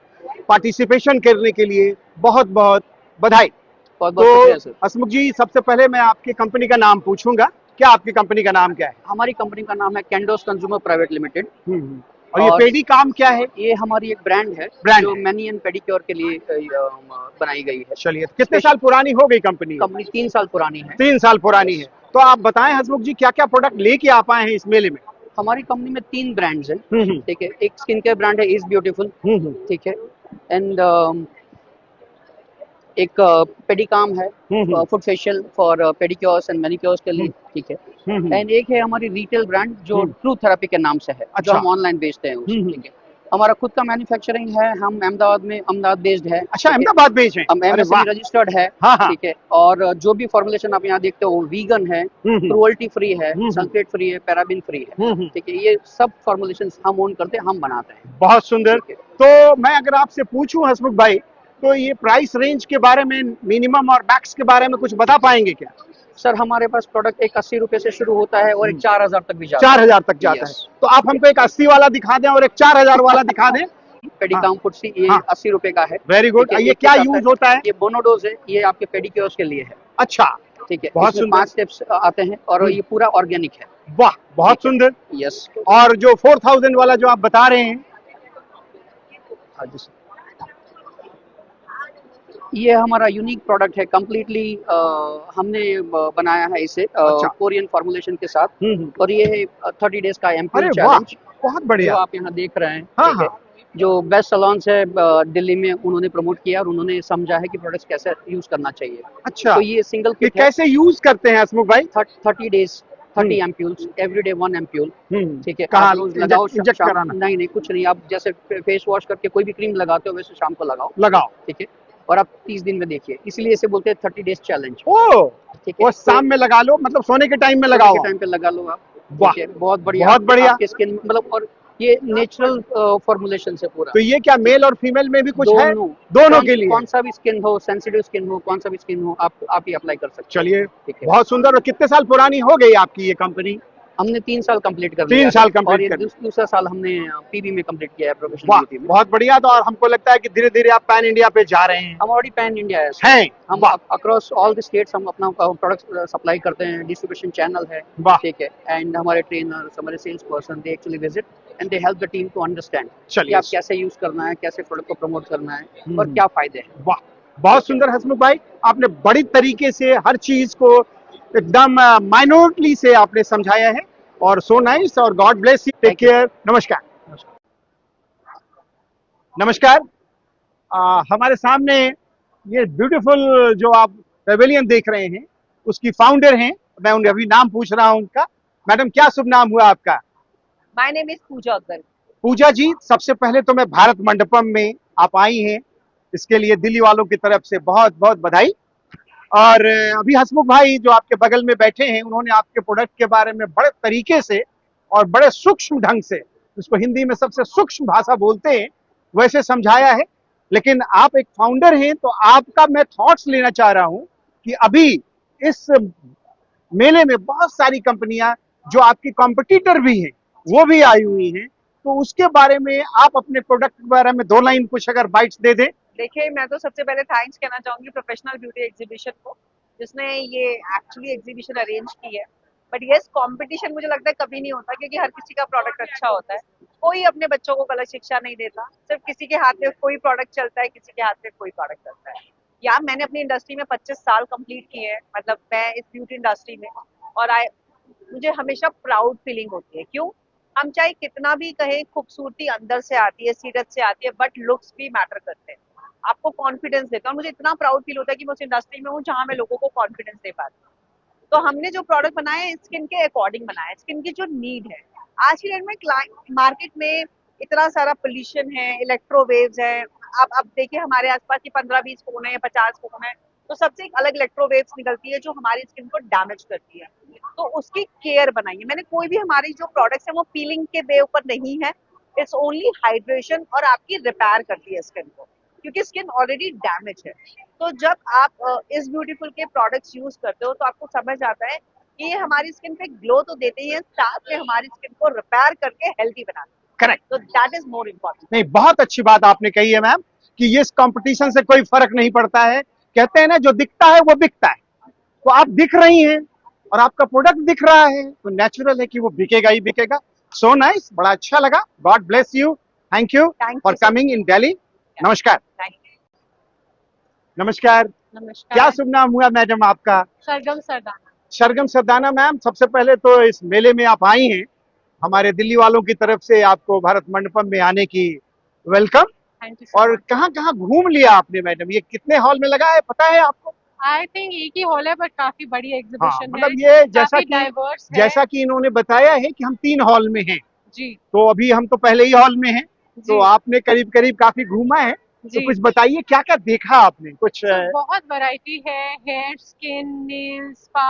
पार्टिसिपेशन करने के लिए बहुत बहुत बधाई। बहुत बहुत शुक्रिया सर। हसमुख जी, सबसे पहले मैं आपकी कंपनी का नाम पूछूंगा। क्या आपकी कंपनी का नाम क्या है? हमारी कंपनी का नाम है कैंडोस कंज्यूमर प्राइवेट लिमिटेड। और ये पेडी काम क्या है? ये हमारी एक ब्रांड है जो मैनी एंड पेडिक्योर के लिए बनाई गई है। चलिए, कितने साल पुरानी हो गई कंपनी? कंपनी 3 साल पुरानी है। 3 साल पुरानी है। तो आप बताएं हसमुख जी, क्या क्या प्रोडक्ट लेके आप आए हैं इस मेले में? हमारी कंपनी में 3 ब्रांड्स हैं, ठीक है। एक स्किन केयर ब्रांड है इज ब्यूटीफुल, ठीक है। एंड एक पेडिकाम है, फुट फेशियल फॉर पेडिक्योर्स एंड मैनिक्योर्स के लिए, ठीक है। एंड एक है हमारी रिटेल ब्रांड जो ट्रू थेरेपी के नाम से है, जो हम ऑनलाइन बेचते हैं उसे, ठीक है। हमारा खुद का मैन्युफैक्चरिंग है, हम अहमदाबाद बेस्ड है। अच्छा, अहमदाबाद बेस्ड है, हम MSME रजिस्टर्ड है, ठीक है। और जो भी फॉर्मुलेशन आप यहाँ देखते हो वो वीगन है, क्रुएल्टी फ्री है, सल्फेट फ्री है, पैराबिन फ्री है, ठीक है। ये सब फॉर्मुलेशन हम ओन करते हैं, हम बनाते हैं। बहुत सुंदर। तो मैं अगर आपसे पूछूं हसमुख भाई, तो ये प्राइस रेंज के बारे में, मिनिमम और मैक्स के बारे में कुछ बता पाएंगे क्या? सर हमारे पास प्रोडक्ट एक 80 रुपए से शुरू होता है और एक 4000 तक भी जाता है। 4000 तक जाता है। तो आप हमको एक 80 वाला दिखा दें और एक 4000 वाला दिखा दें। पेडिकाम फुटसी ये 80 रुपए का है। Very good. ये क्या यूज होता है? ये मोनोडोज है, ये आपके पेडिक्योर्स के लिए है। अच्छा, ठीक है। बहुत सुंदर। 5 स्टेप्स आते हैं और ये पूरा ऑर्गेनिक है। वाह, बहुत सुंदर। यस। और जो 4000 वाला जो आप बता रहे हैं, ये हमारा यूनिक प्रोडक्ट है, कम्प्लीटली हमने बनाया है इसे कोरियन फॉर्मुलेशन के साथ। और ये है 30 डेज का एमपी चैलेंज। बहुत बढ़िया। जो आप यहाँ देख रहे हैं, हाँ, ठीक है। जो बेस्ट सैलून्स है दिल्ली में, उन्होंने प्रमोट किया और उन्होंने समझा है कि प्रोडक्ट्स कैसे यूज करना चाहिए। अच्छा, तो ये सिंगल किट कैसे यूज करते हैं हसमुख भाई? 30 डेज 30 एम्प्यूल्स, एवरीडे 1 एम्प्यूल, ठीक है। कहाँ लगाओ, इंजेक्ट कराना? नहीं कुछ नहीं, आप जैसे फेस वॉश करके कोई भी क्रीम लगाते हो वैसे शाम को लगाओ, ठीक है। और आप 30 दिन में देखिए, इसलिए इसे बोलते हैं 30 डेज चैलेंज। ठीक है। वो शाम में लगा लो, मतलब सोने के टाइम में लगाओ, टाइम पे लगा लो आप। वाह, बहुत बढ़िया, बहुत बढ़िया। आपकी स्किन मतलब, और ये नेचुरल फॉर्मुलेशन से पूरा। तो ये क्या मेल और फीमेल में भी कुछ है? दोनों के लिए। कौन सा भी स्किन हो, सेंसिटिव स्किन हो, कौन सा भी स्किन हो, आप ही अप्लाई कर सकते हैं। चलिए, बहुत सुंदर। और कितने साल पुरानी हो गई आपकी ये कंपनी? हमने 3 साल कंप्लीट कर 3 साल कंप्लीट कर, दूसरा साल हमने पीबी में कंप्लीट किया है, प्रोफेशनल ब्यूटी में। बहुत बढ़िया। तो और हमको लगता है कि धीरे धीरे आप पैन इंडिया पे जा रहे हैं। हम ऑलरेडी पैन इंडिया है। हम अक्रॉस ऑल द स्टेट्स हम अपना प्रोडक्ट सप्लाई करते हैं, डिस्ट्रीब्यूशन चैनल है, ठीक है। एंड हमारे ट्रेनर्स, हमारे sales person, they actually visit and they help the team to understand कि आप कैसे यूज करना है, कैसे प्रोडक्ट को प्रमोट करना है और क्या फायदे हैं। वाह, बहुत सुंदर हसमुख भाई, आपने बड़ी तरीके से हर चीज को एकदम माइन्यूटली से आपने समझाया है, और सो नाइस। और God bless you, take care. नमस्कार। नमस्कार। हमारे सामने ये ब्यूटीफुल जो आप पेविलियन देख रहे हैं, उसकी फाउंडर हैं। मैं उन्हें अभी नाम पूछ रहा हूं उनका। मैडम, क्या शुभ नाम हुआ आपका? माय नेम इज पूजा अकबर। पूजा जी, सबसे पहले तो मैं भारत मंडपम में आप आई हैं, इसके लिए दिल्ली वालों की तरफ से बहुत बहुत बधाई। और अभी हसमुख भाई जो आपके बगल में बैठे हैं, उन्होंने आपके प्रोडक्ट के बारे में बड़े तरीके से और बड़े सूक्ष्म ढंग से, जिसको हिंदी में सबसे सूक्ष्म भाषा बोलते हैं, वैसे समझाया है। लेकिन आप एक फाउंडर हैं, तो आपका मैं थॉट्स लेना चाह रहा हूं कि अभी इस मेले में बहुत सारी कंपनियां जो आपकी कॉम्पिटिटर भी हैं, वो भी आई हुई हैं, तो उसके बारे में आप अपने प्रोडक्ट के बारे में 2 लाइन कुछ अगर बाइट्स दे दें। देखिए, मैं तो सबसे पहले थैंक्स कहना चाहूंगी प्रोफेशनल ब्यूटी एग्जीबिशन को, जिसने ये एक्चुअली एग्जीबिशन अरेंज की है। बट यस, कंपटीशन मुझे लगता है कभी नहीं होता, क्योंकि हर किसी का प्रोडक्ट अच्छा होता है। कोई अपने बच्चों को गलत शिक्षा नहीं देता। सिर्फ किसी के हाथ में कोई प्रोडक्ट चलता है, किसी के हाथ में कोई प्रोडक्ट चलता है। या मैंने अपनी इंडस्ट्री में 25 साल कंप्लीट किए हैं, मतलब मैं इस ब्यूटी इंडस्ट्री में, और मुझे हमेशा प्राउड फीलिंग होती है। क्यों? हम चाहे कितना भी कहें, खूबसूरती अंदर से आती है, सीरत से आती है, बट लुक्स भी मैटर करते हैं, आपको कॉन्फिडेंस देता है। और मुझे इतना प्राउड फील होता है कि मैं उस इंडस्ट्री में हूँ जहाँ मैं लोगों को कॉन्फिडेंस दे पाती हूँ। तो हमने जो प्रोडक्ट बनाए हैं, स्किन के अकॉर्डिंग बनाए हैं, स्किन की जो नीड है। आज की डेट में मार्केट में इतना सारा पोल्यूशन है, इलेक्ट्रोवेव्स है। अब देखिए, हमारे आसपास की 15-20 फोन है, 50 फोन है, तो सबसे एक अलग इलेक्ट्रोवेव्स निकलती है जो हमारी स्किन को डैमेज करती है। तो उसकी केयर बनाई है मैंने। कोई भी हमारी जो प्रोडक्ट्स है वो पीलिंग के वे ऊपर नहीं है, इट्स ओनली हाइड्रेशन, और आपकी रिपेयर करती है स्किन को, क्योंकि स्किन ऑलरेडी डैमेज है। तो जब आप इस ब्यूटीफुल के प्रोडक्ट्स यूज करते हो, तो आपको समझ आता है कि ये हमारी स्किन पे ग्लो तो देते ही है, साथ में हमारी स्किन को रिपेयर करके हेल्दी बनाते हैं। करेक्ट। तो दैट इज मोर इम्पोर्टेंट। नहीं, बहुत अच्छी बात आपने कही है मैम, कि ये इस कंपटीशन से कोई फर्क नहीं पड़ता है। कहते हैं ना, जो दिखता है वो बिकता है। तो आप दिख रही हैं और आपका प्रोडक्ट दिख रहा है, तो नेचुरल है कि वो बिकेगा ही बिकेगा। सो नाइस, बड़ा अच्छा लगा। God bless you. Thank you for coming in Delhi. नमस्कार। नमस्कार। नमस्कार। क्या शुभ नाम हुआ मैडम आपका? सरगम सरदाना। सरगम सरदाना मैम, सबसे पहले तो इस मेले में आप आई हैं, हमारे दिल्ली वालों की तरफ से आपको भारत मंडपम में आने की वेलकम। Thank you. और कहाँ कहाँ घूम लिया आपने मैडम? ये कितने हॉल में लगा है पता है आपको? आई थिंक एक ही हॉल है बट काफी बड़ी हाँ, एग्जीबिशन है, मतलब ये काफी डाइवर्स है। जैसा कि इन्होंने बताया है कि हम 3 हॉल में हैं, जी तो अभी हम तो पहले ही हॉल में हैं, तो जी आपने करीब करीब काफी घूमा है, तो जी। कुछ बताइए क्या क्या देखा आपने कुछ? बहुत वैरायटी है, हेयर, स्किन, नेल्स, स्पा,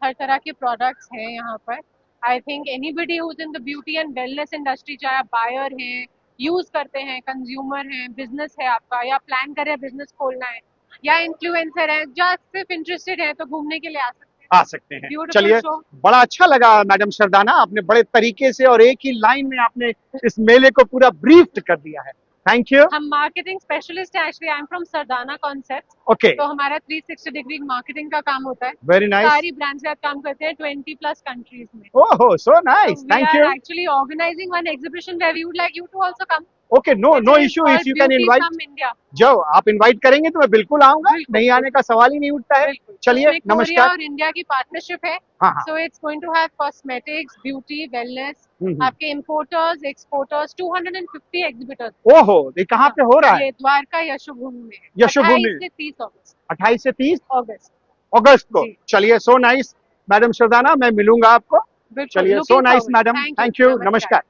हर तरह के प्रोडक्ट्स हैं यहाँ पर। I think anybody who is in the beauty and wellness industry, चाहे आप बायर हैं, यूज करते हैं, कंज्यूमर हैं, बिजनेस है आपका, या प्लान कर रहे हैं बिजनेस खोलना है, या इन्फ्लुएंसर है, या सिर्फ इंटरेस्टेड है, तो घूमने के लिए आ सकते हैं। ब्यूटीफुल चलिए, शो। बड़ा अच्छा लगा मैडम सरदाना, आपने बड़े तरीके से और एक ही लाइन में आपने इस मेले को पूरा ब्रीफ कर दिया है। Thank you. हम मार्केटिंग स्पेशलिस्ट है, actually I am from Sardana concepts. Okay, तो हमारा 360 डिग्री मार्केटिंग का काम होता है। Very nice. सारी ब्रांड्स के साथ काम करते हैं 20+ कंट्रीज में। Oh, so nice, So we thank are you. actually organizing one exhibition where we would like you to also come. Okay, no It no is issue, called if you can Beauty invite, from India. जो आप invite करेंगे तो मैं बिल्कुल आऊंगा, बिल्कुल, नहीं आने का सवाल ही नहीं उठता है। बिल्कुल। चलिए, इसमें कोरिया नमस्कार। और इंडिया की पार्टनरशिप है। हाँ हाँ। So it's going to have cosmetics, beauty, wellness, हम्म। आपके importers, exporters, 250 exhibitors। ओहो, ये कहाँ पे हो रहा है? ये द्वारका यशोभूमि में है। यशोभूमि 28 से 30 अगस्त। 28 से 30 अगस्त। अगस्त को। जी। चलिए, सो नाइस मैडम सरदाना, मैं मिलूंगा आपको। बिल्कुल, चलिए, looking so nice forward. Madam, Thank you. Thank you, नमस्कार।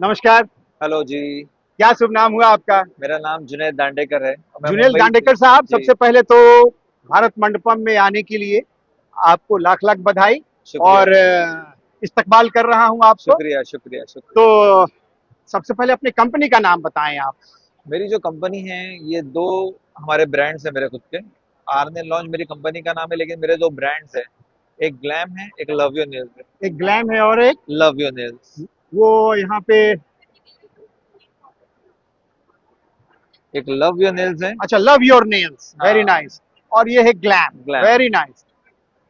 नमस्कार, हेलो जी, क्या शुभ नाम हुआ आपका? मेरा नाम जुनैद दांडेकर है और मैं जुनेल मुंबई दांडेकर से- साहब, जी, सबसे पहले तो भारत मंडपम में आने के लिए आपको लाख लाख बधाई शुक्रिया, और इस्तकबाल कर रहा हूं आपको। शुक्रिया शुक्रिया शुक्रिया। तो सबसे पहले अपनी कंपनी का नाम बताएं आप। मेरी जो कंपनी है, ये 2 हमारे ब्रांड्स हैं मेरे खुद के। आर्ने लॉन्च मेरी कंपनी का नाम है, लेकिन मेरे 2 ब्रांड्स हैं, एक ग्लैम है, एक लव योर नेल्स है। एक ग्लैम है और एक लव योर नेल्स, वो यहाँ पे, एक लव योर नेल्स है। अच्छा, लव योर नेल्स, वेरी हाँ। नाइस। और ये है ग्लैम, ग्लैम। Very nice.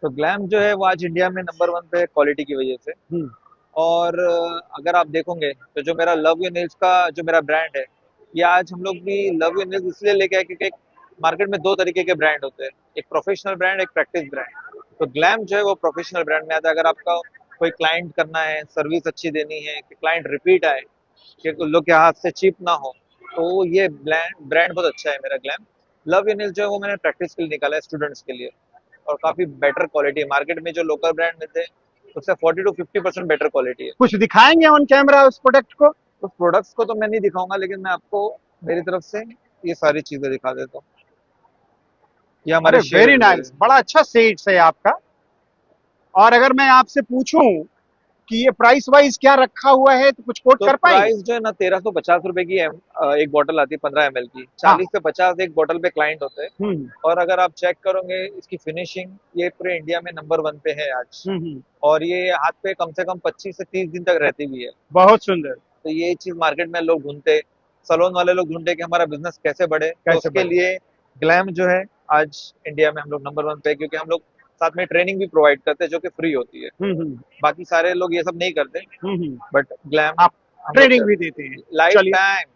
तो ग्लैम जो है वो आज इंडिया में नंबर 1 पे है क्वालिटी की वजह से। और अगर आप देखोगे तो जो मेरा लव योर नेल्स का जो मेरा ब्रांड है, ये आज हम लोग भी लव योर नेल्स इसलिए लेके आए क्योंकि मार्केट में 2 तरीके के ब्रांड होते हैं, एक प्रोफेशनल ब्रांड, एक प्रैक्टिस ब्रांड। तो ग्लैम जो है वो प्रोफेशनल ब्रांड में आता है। अगर आपका कोई क्लाइंट करना है, सर्विस अच्छी देनी है, कि क्लाइंट रिपीट आए, कि लोग के हाथ से चिप ना हो, तो ये ब्रांड बहुत अच्छा है मेरा ग्लैम। लव योर नेल्स जो है वो मैंने प्रैक्टिस के लिए निकाला है, स्टूडेंट्स के लिए, और काफी बेटर क्वालिटी है। मार्केट में जो लोकल ब्रांड मिलते हैं उससे 40 to 50% बेटर क्वालिटी है। कुछ दिखाएंगे ऑन कैमरा उस प्रोडक्ट को? तो प्रोडक्ट्स को तो मैं नहीं दिखाऊंगा, लेकिन मैं आपको मेरी तरफ से ये सारी चीजें दिखा देता हूँ। ये हमारे वेरी नाइस, बड़ा अच्छा सेट्स है आपका। और अगर मैं आपसे पूछूं कि ये प्राइस वाइज क्या रखा हुआ है तो कुछ कोट तो कर पाएंगे? प्राइस जो है ना 1350 रुपए की एक बोतल आती है 15 ml की, 40 से 50 एक बोतल पे क्लाइंट होते हैं। और अगर आप चेक करोगे इसकी फिनिशिंग, ये पूरे इंडिया में नंबर 1 पे है आज। और ये हाथ पे कम से कम 25 से 30 दिन तक रहती भी है। बहुत सुंदर। तो ये चीज मार्केट में लोग ढूंढते, सलोन वाले लोग ढूंढते कि हमारा बिजनेस कैसे बढ़े, तो उसके लिए ग्लैम जो है आज इंडिया में हम लोग नंबर 1 पे, क्योंकि हम लोग साथ में ट्रेनिंग भी प्रोवाइड करते हैं जो कि फ्री होती है। बाकी सारे लोग ये सब नहीं करते, बट ग्लैम आप ट्रेनिंग भी देते हैं लाइफ टाइम।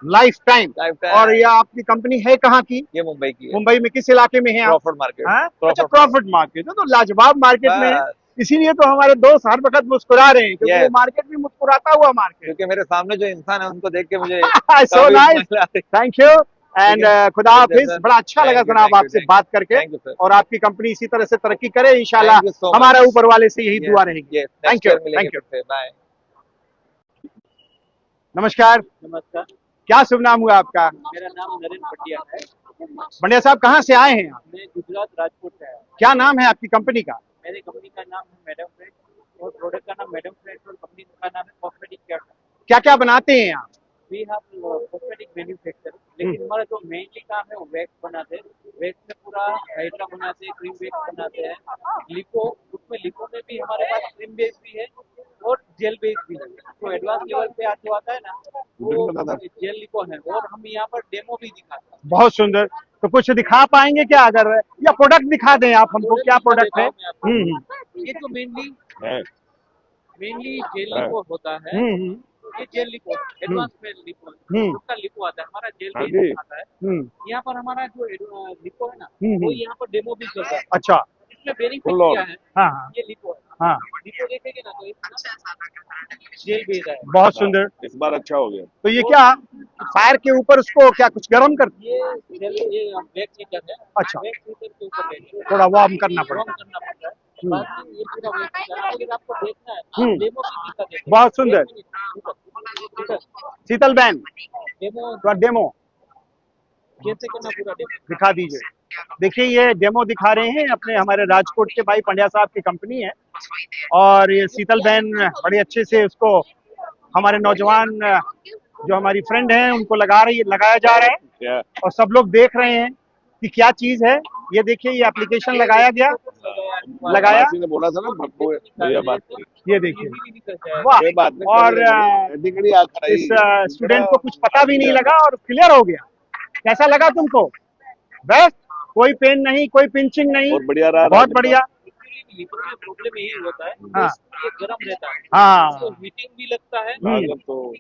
Life time. और ये आपकी कंपनी है कहाँ की? ये मुंबई की है। मुंबई में किस इलाके में है आप? Crawford market. अच्छा, क्रॉफर्ड मार्केट, तो लाजवाब मार्केट में है। इसीलिए तो हमारे दोस्त हर वक्त मुस्कुरा रहे हैं, क्योंकि ये मार्केट भी मुस्कुराता हुआ मार्केट। क्योंकि मेरे सामने जो इंसान है उनको देख के मुझे सो नाइस, थैंक यू एंड खुदा हाफिज। बड़ा अच्छा लगा जनाब आपसे बात करके, और आपकी कंपनी इसी तरह से तरक्की करे इंशाल्लाह। हमारा ऊपर वाले से यही दुआ रहेगी। Thank you, thank you, bye. नमस्कार। नमस्कार, क्या शुभ नाम हुआ आपका? मेरा नाम नरेंद्र पटिया है। पंड्या साहब, कहाँ से आए हैं आप? मैं गुजरात राजकोट से आया। क्या नाम है आपकी कंपनी का? मेरी कंपनी का नाम है मैडम फ्रेश, और प्रोडक्ट का नाम मैडम फ्रेश, और कंपनी का नाम है कॉस्मेटिक केयर। क्या क्या बनाते हैं आप? वी हैव कॉस्मेटिक मैन्युफैक्चर, लेकिन हमारा जो मेनली काम है वो वैक्स बनाते हैं। वैक्स में पूरा हाइड्रा बनाते हैं, क्रीम वैक्स बनाते हैं, लिको, उसमें लिको में भी हमारे पास क्रीम बेस भी है और जेल बेस भी है। तो एडवांस लेवल पे आज जो आता है ना, वो जेल लिको है, और हम यहाँ पर डेमो भी दिखाते हैं। बहुत सुंदर। तो कुछ दिखा पाएंगे क्या, अगर, या प्रोडक्ट दिखा दें आप हमको, क्या प्रोडक्ट है? ये तो मेनली जेल लिको होता है। ये जेल लिको, एडवांस में लिको, उसका लिको आता है, हमारा जेल बेस आता है। यहाँ पर हमारा जो लिको है ना, वो यहाँ पर डेमो भी चलता है। अच्छा, इसमें बेनिफिट क्या है? हाँ, ये लिको है। हाँ, लिको देखेंगे ना तो जेल बेस है। बहुत सुंदर, इस बार अच्छा हो गया। तो ये क्या फायर के ऊपर उसको क्या कुछ गर्म कर, ये वेट हीटर है। अच्छा, वेट हीटर के ऊपर है, थोड़ा वार्म करना वार्म पड़ेगा। करना पड़ता है। बाद में ये पूरा वेट हीटर है। अगर आपको देखना है डेमो भी दिखा देते हैं। बहुत सुंदर। हीटर शीतल बहन डेमो थोड़ा डेमो कैसे करना पूरा डेमो दिखा दीजिए। देखिए ये डेमो दिखा रहे हैं अपने हमारे राजकोट के भाई पंड्या साहब की कंपनी है, और ये शीतल बहन बड़े अच्छे से उसको हमारे नौजवान जो हमारी फ्रेंड हैं उनको लगाया जा रहा है, और सब लोग देख रहे हैं कि क्या चीज है। ये देखिए ये एप्लीकेशन लगाया गया, लगाया, बोला था ना भैया बात, ये देखिए वाह। और इस स्टूडेंट को कुछ पता भी नहीं लगा और क्लियर हो गया। कैसा लगा तुमको? बेस्ट, कोई पेन नहीं, कोई पिंचिंग नहीं, बहुत बढ़िया रहा, बहुत बढ़िया। प्रॉब्लम यही होता है। हाँ, ये गर्म रहता है, हाँ, तो हीटिंग भी लगता है। तो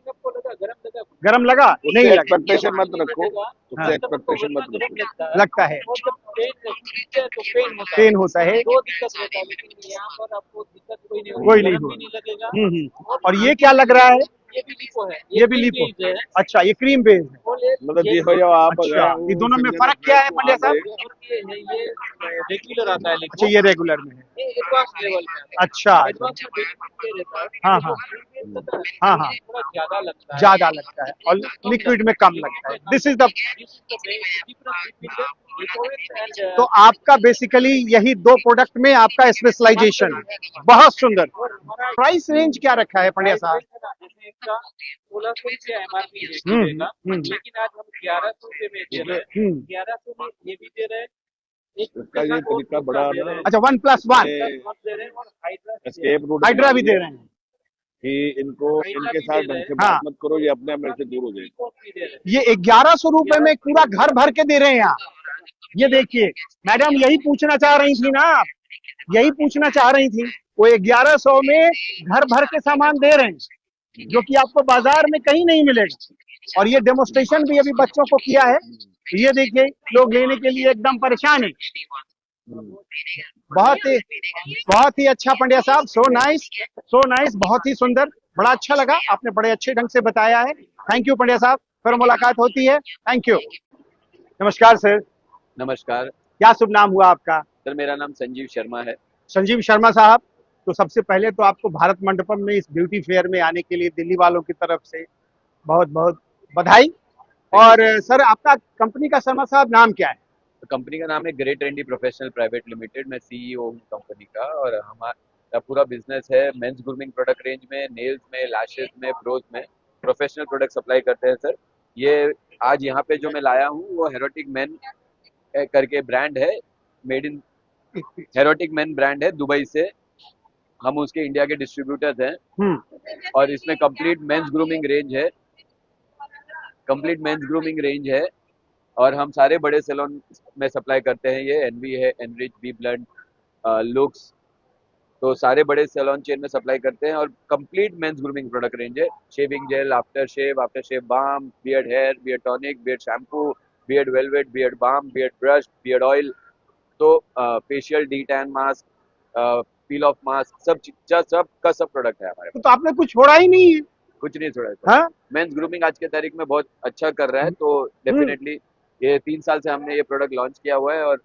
आपको लगा गर्म गरम लगा नहीं लगा, एक्सपेक्टेशन मत रखो, उससे एक्सपेक्टेशन मत रखो। लगता है और जब पेन पेन होता है, दो दिक्कत रहता है, लेकिन यहाँ पर आपको दिक्कत कोई नहीं होगी, कोई नहीं गर्म भी नहीं लगेगा। और ये क्या लग रहा है? ये भी लिपो है, ये भी लिपो है। अच्छा, ये क्रीम बेस है। मतलब देखो जो आप अच्छा, ये दोनों में फर्क क्या है पंड्या साहब? ये रेगुलर आता है, अच्छा, ये रेगुलर में है, एडवांस लेवल में आता है। अच्छा, एडवांस में रहता है। हाँ हाँ हाँ हाँ, थोड़ा ज्यादा लगता है, ज्यादा लगता है और लिक्विड में कम लगता है। दिस इज द, तो आपका बेसिकली यही दो प्रोडक्ट में आपका स्पेशलाइजेशन है। बहुत सुंदर। प्राइस रेंज क्या रखा है पंड्या साहब? जैसे इसका 1600 रुपया MRP है, लेकिन आज हम 1100 रुपये में दे रहे हैं। 1100 में ये भी दे रहे हैं, इसका ये तरीका बड़ा ना, अच्छा 1+1 दे रहे हैं, और एस्केप रूट हाइड्रा भी दे रहे हैं कि इनको इनके साथ ढंग से हाँ। बात मत करो, ये अपने आप मेरे से दूर हो जाए। ये 1100 रुपए में पूरा घर भर के दे रहे हैं आप। ये देखिए मैडम, यही पूछना चाह रही थी ना आप, यही पूछना चाह रही थी। वो 1100 में घर भर के सामान दे रहे हैं, जो कि आपको बाजार में कहीं नहीं मिलेगा। और ये डेमोस्ट्रेशन भी अभी बच्चों को किया है। ये देखिए लोग लेने के लिए एकदम परेशान है। बहुत ही अच्छा पंड्या साहब, सो नाइस, सो नाइस, बहुत ही सुंदर, बड़ा अच्छा लगा, आपने बड़े अच्छे ढंग से बताया है। थैंक यू पंड्या साहब, फिर मुलाकात होती है। Thank you. नमस्कार सर। नमस्कार क्या शुभ नाम हुआ आपका? सर, मेरा नाम संजीव शर्मा है। संजीव शर्मा साहब, तो सबसे पहले तो आपको भारत मंडपम में इस ब्यूटी फेयर में आने के लिए दिल्ली वालों की तरफ से बहुत बहुत बधाई। और सर आपका कंपनी का शर्मा साहब नाम क्या है? तो कंपनी का नाम है great trendy professional private limited. मैं CEO हूँ कंपनी का, और हमारा पूरा बिजनेस है मेंस ग्रूमिंग प्रोडक्ट रेंज में, नेल्स में, लैशेस में, ब्रोज में प्रोफेशनल प्रोडक्ट सप्लाई करते हैं सर। ये आज यहाँ पे जो मैं लाया हूँ वो हेरोटिक मैन करके ब्रांड है, मेड इन हेरोटिक मैन ब्रांड है, दुबई से हम उसके इंडिया के डिस्ट्रीब्यूटर्स हैं। और इसमें कंप्लीट मेंस ग्रूमिंग रेंज है, कंप्लीट मेंस ग्रूमिंग रेंज है, और हम सारे बड़े सैलून में सप्लाई करते हैं। ये एनवी है, एनरिच, बी ब्लंट, लुक्स, तो सारे बड़े सैलून चेन में सप्लाई करते हैं। और complete men's grooming product range है, shaving gel, after shave balm, beard hair, beard tonic, beard shampoo, beard velvet, beard balm, beard brush, beard oil, तो facial de tan mask, peel off mask, सब का सब product है हमारे पास। तो आपने कुछ छोड़ा ही नहीं है। कुछ नहीं छोड़ा है। मेंस ग्रूमिंग आज के तारीख में बहुत अच्छा कर रहा है, तो डेफिनेटली ये 3 साल से हमने ये प्रोडक्ट लॉन्च किया हुआ है, और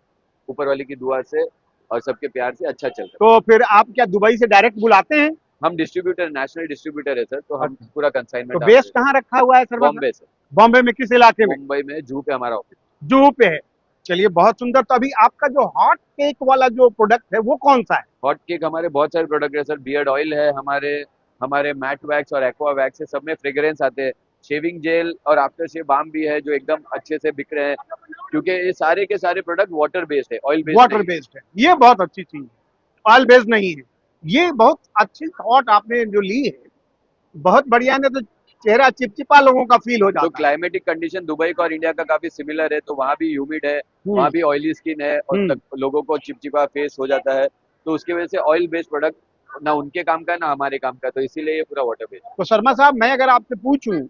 ऊपर वाले की दुआ से और सबके प्यार से अच्छा चल रहा है। तो फिर आप क्या दुबई से डायरेक्ट बुलाते हैं? हम डिस्ट्रीब्यूटर, नेशनल डिस्ट्रीब्यूटर है सर, तो हम पूरा कंसाइनमेंट। तो बेस कहाँ रखा हुआ है सर? बॉम्बे से। बॉम्बे में किस इलाके में? मुंबई में जूहू पे हमारा ऑफिस। जूहू पे है। चलिए बहुत सुंदर। तो अभी आपका जो हॉट केक वाला जो प्रोडक्ट है वो कौन सा है? हॉट केक हमारे बहुत सारे प्रोडक्ट है सर। बियर्ड ऑयल है हमारे मैट वैक्स और एक्वा वैक्स है, सब में फ्रेग्रेंस आते हैं। शेविंग जेल और आफ्टर शेव बाम भी है जो एकदम अच्छे से बिक रहे हैं, क्योंकि ये सारे के सारे प्रोडक्ट वाटर बेस्ड है, ऑयल बेस्ड। वाटर बेस्ड है, ये बहुत अच्छी चीज है। ऑयल बेस्ड नहीं है। ये बहुत अच्छी थॉट आपने जो ली है, बहुत बढ़िया है। तो चेहरा चिपचिपा लोगों का फील हो जाता है। तो क्लाइमेटिक कंडीशन दुबई का और इंडिया का काफी सिमिलर है, तो वहाँ भी ह्यूमिड है, वहाँ भी ऑयली स्किन है, और लोगों को चिपचिपा फेस हो जाता है, तो उसकी वजह से ऑयल बेस्ड प्रोडक्ट ना उनके काम का है ना हमारे काम का, तो इसीलिए ये पूरा वाटर बेस्ड। तो शर्मा साहब, मैं अगर आपसे पूछूं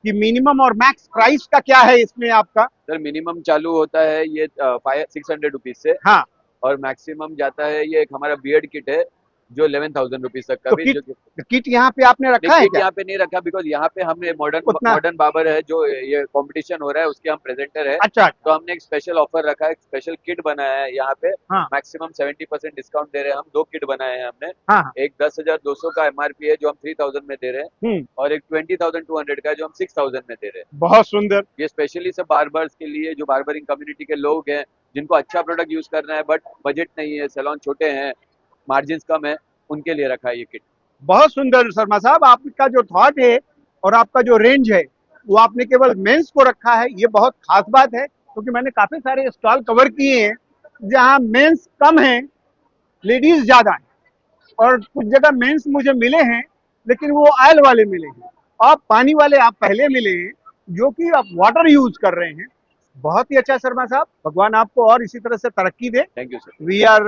कि मिनिमम और मैक्स प्राइस का क्या है इसमें आपका? सर मिनिमम चालू होता है ये 600 रुपीज से, हाँ, और मैक्सिमम जाता है, ये एक हमारा बियर्ड किट है जो 11,000 रुपीज तक का तो भी जो किट यहाँ पे आपने रखा है किट क्या? यहाँ पे नहीं रखा, बिकॉज यहाँ पे हमने उतना मॉडर्न बार्बर है, जो ये कंपटीशन हो रहा है उसके हम प्रेजेंटर है। अच्छा तो हमने एक स्पेशल ऑफर रखा है, एक स्पेशल किट बनाया है यहाँ पे। हाँ मैक्सिमम 70% डिस्काउंट दे रहे हैं हम। 2 किट बनाए हैं हमने। हाँ हाँ। एक 10,200 का एमआरपी है जो हम 3,000 में दे रहे हैं, और एक 20,200 का है जो हम 6,000 में दे रहे हैं। बहुत सुंदर। ये स्पेशली सब बार्बर्स के लिए, जो बार्बरिंग कम्युनिटी के लोग हैं, जिनको अच्छा प्रोडक्ट यूज करना है बट बजट नहीं है, सैलून छोटे हैं, मार्जिन कम है, उनके लिए रखा है ये किट। बहुत सुंदर शर्मा साहब, आपका जो थॉट है और आपका जो रेंज है वो आपने केवल मेंस को रखा है, ये बहुत खास बात है। क्योंकि मैंने काफी सारे स्टॉल कवर किए हैं जहां मेंस कम हैं, लेडीज ज्यादा हैं, और कुछ जगह मेंस मुझे मिले हैं लेकिन वो ऑयल वाले मिले हैं, आप पानी वाले आप पहले मिले हैं जो कि आप वाटर यूज कर रहे हैं। बहुत ही अच्छा शर्मा साहब, भगवान आपको और इसी तरह से तरक्की दे। Thank you sir. We are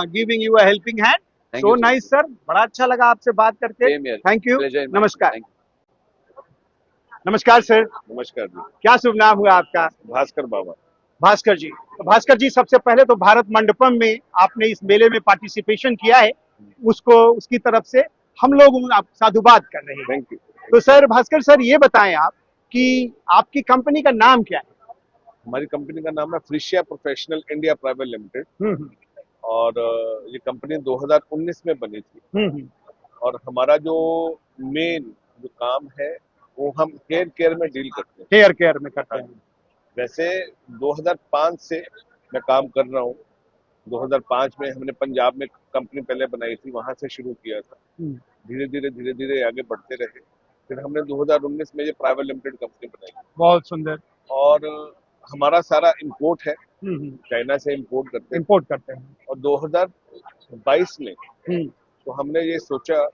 giving you a helping hand. So nice sir, बड़ा अच्छा लगा आपसे बात करके। थैंक यू, नमस्कार। नमस्कार सर। नमस्कार जी। क्या शुभ नाम हुआ आपका? भास्कर बाबा। भास्कर जी, तो भास्कर जी सबसे पहले तो भारत मंडपम में आपने इस मेले में पार्टिसिपेशन किया है, उसको उसकी तरफ से हम लोग आप साधुवाद कर रहे हैं। Thank you. तो सर भास्कर सर ये बताएं आप कि आपकी कंपनी का नाम क्या है? हमारी कंपनी का नाम है फ्रिशिया प्रोफेशनल इंडिया प्राइवेट लिमिटेड, और ये कंपनी 2019 में बनी थी। और हमारा जो मेन जो काम है वो हम हेयर केयर में डील करते हैं। हेयर केयर में करते हैं। वैसे 2005 से मैं काम कर रहा हूँ। 2005 में हमने पंजाब में कंपनी पहले बनाई थी, वहां से शुरू किया था। धीरे धीरे आगे बढ़ते रहे, फिर हमने 2019 में ये प्राइवेट लिमिटेड कंपनी बनाई। बहुत सुंदर। और हमारा सारा इंपोर्ट है, चाइना से इंपोर्ट करते हैं। और 2022 में तो हमने ये सोचा,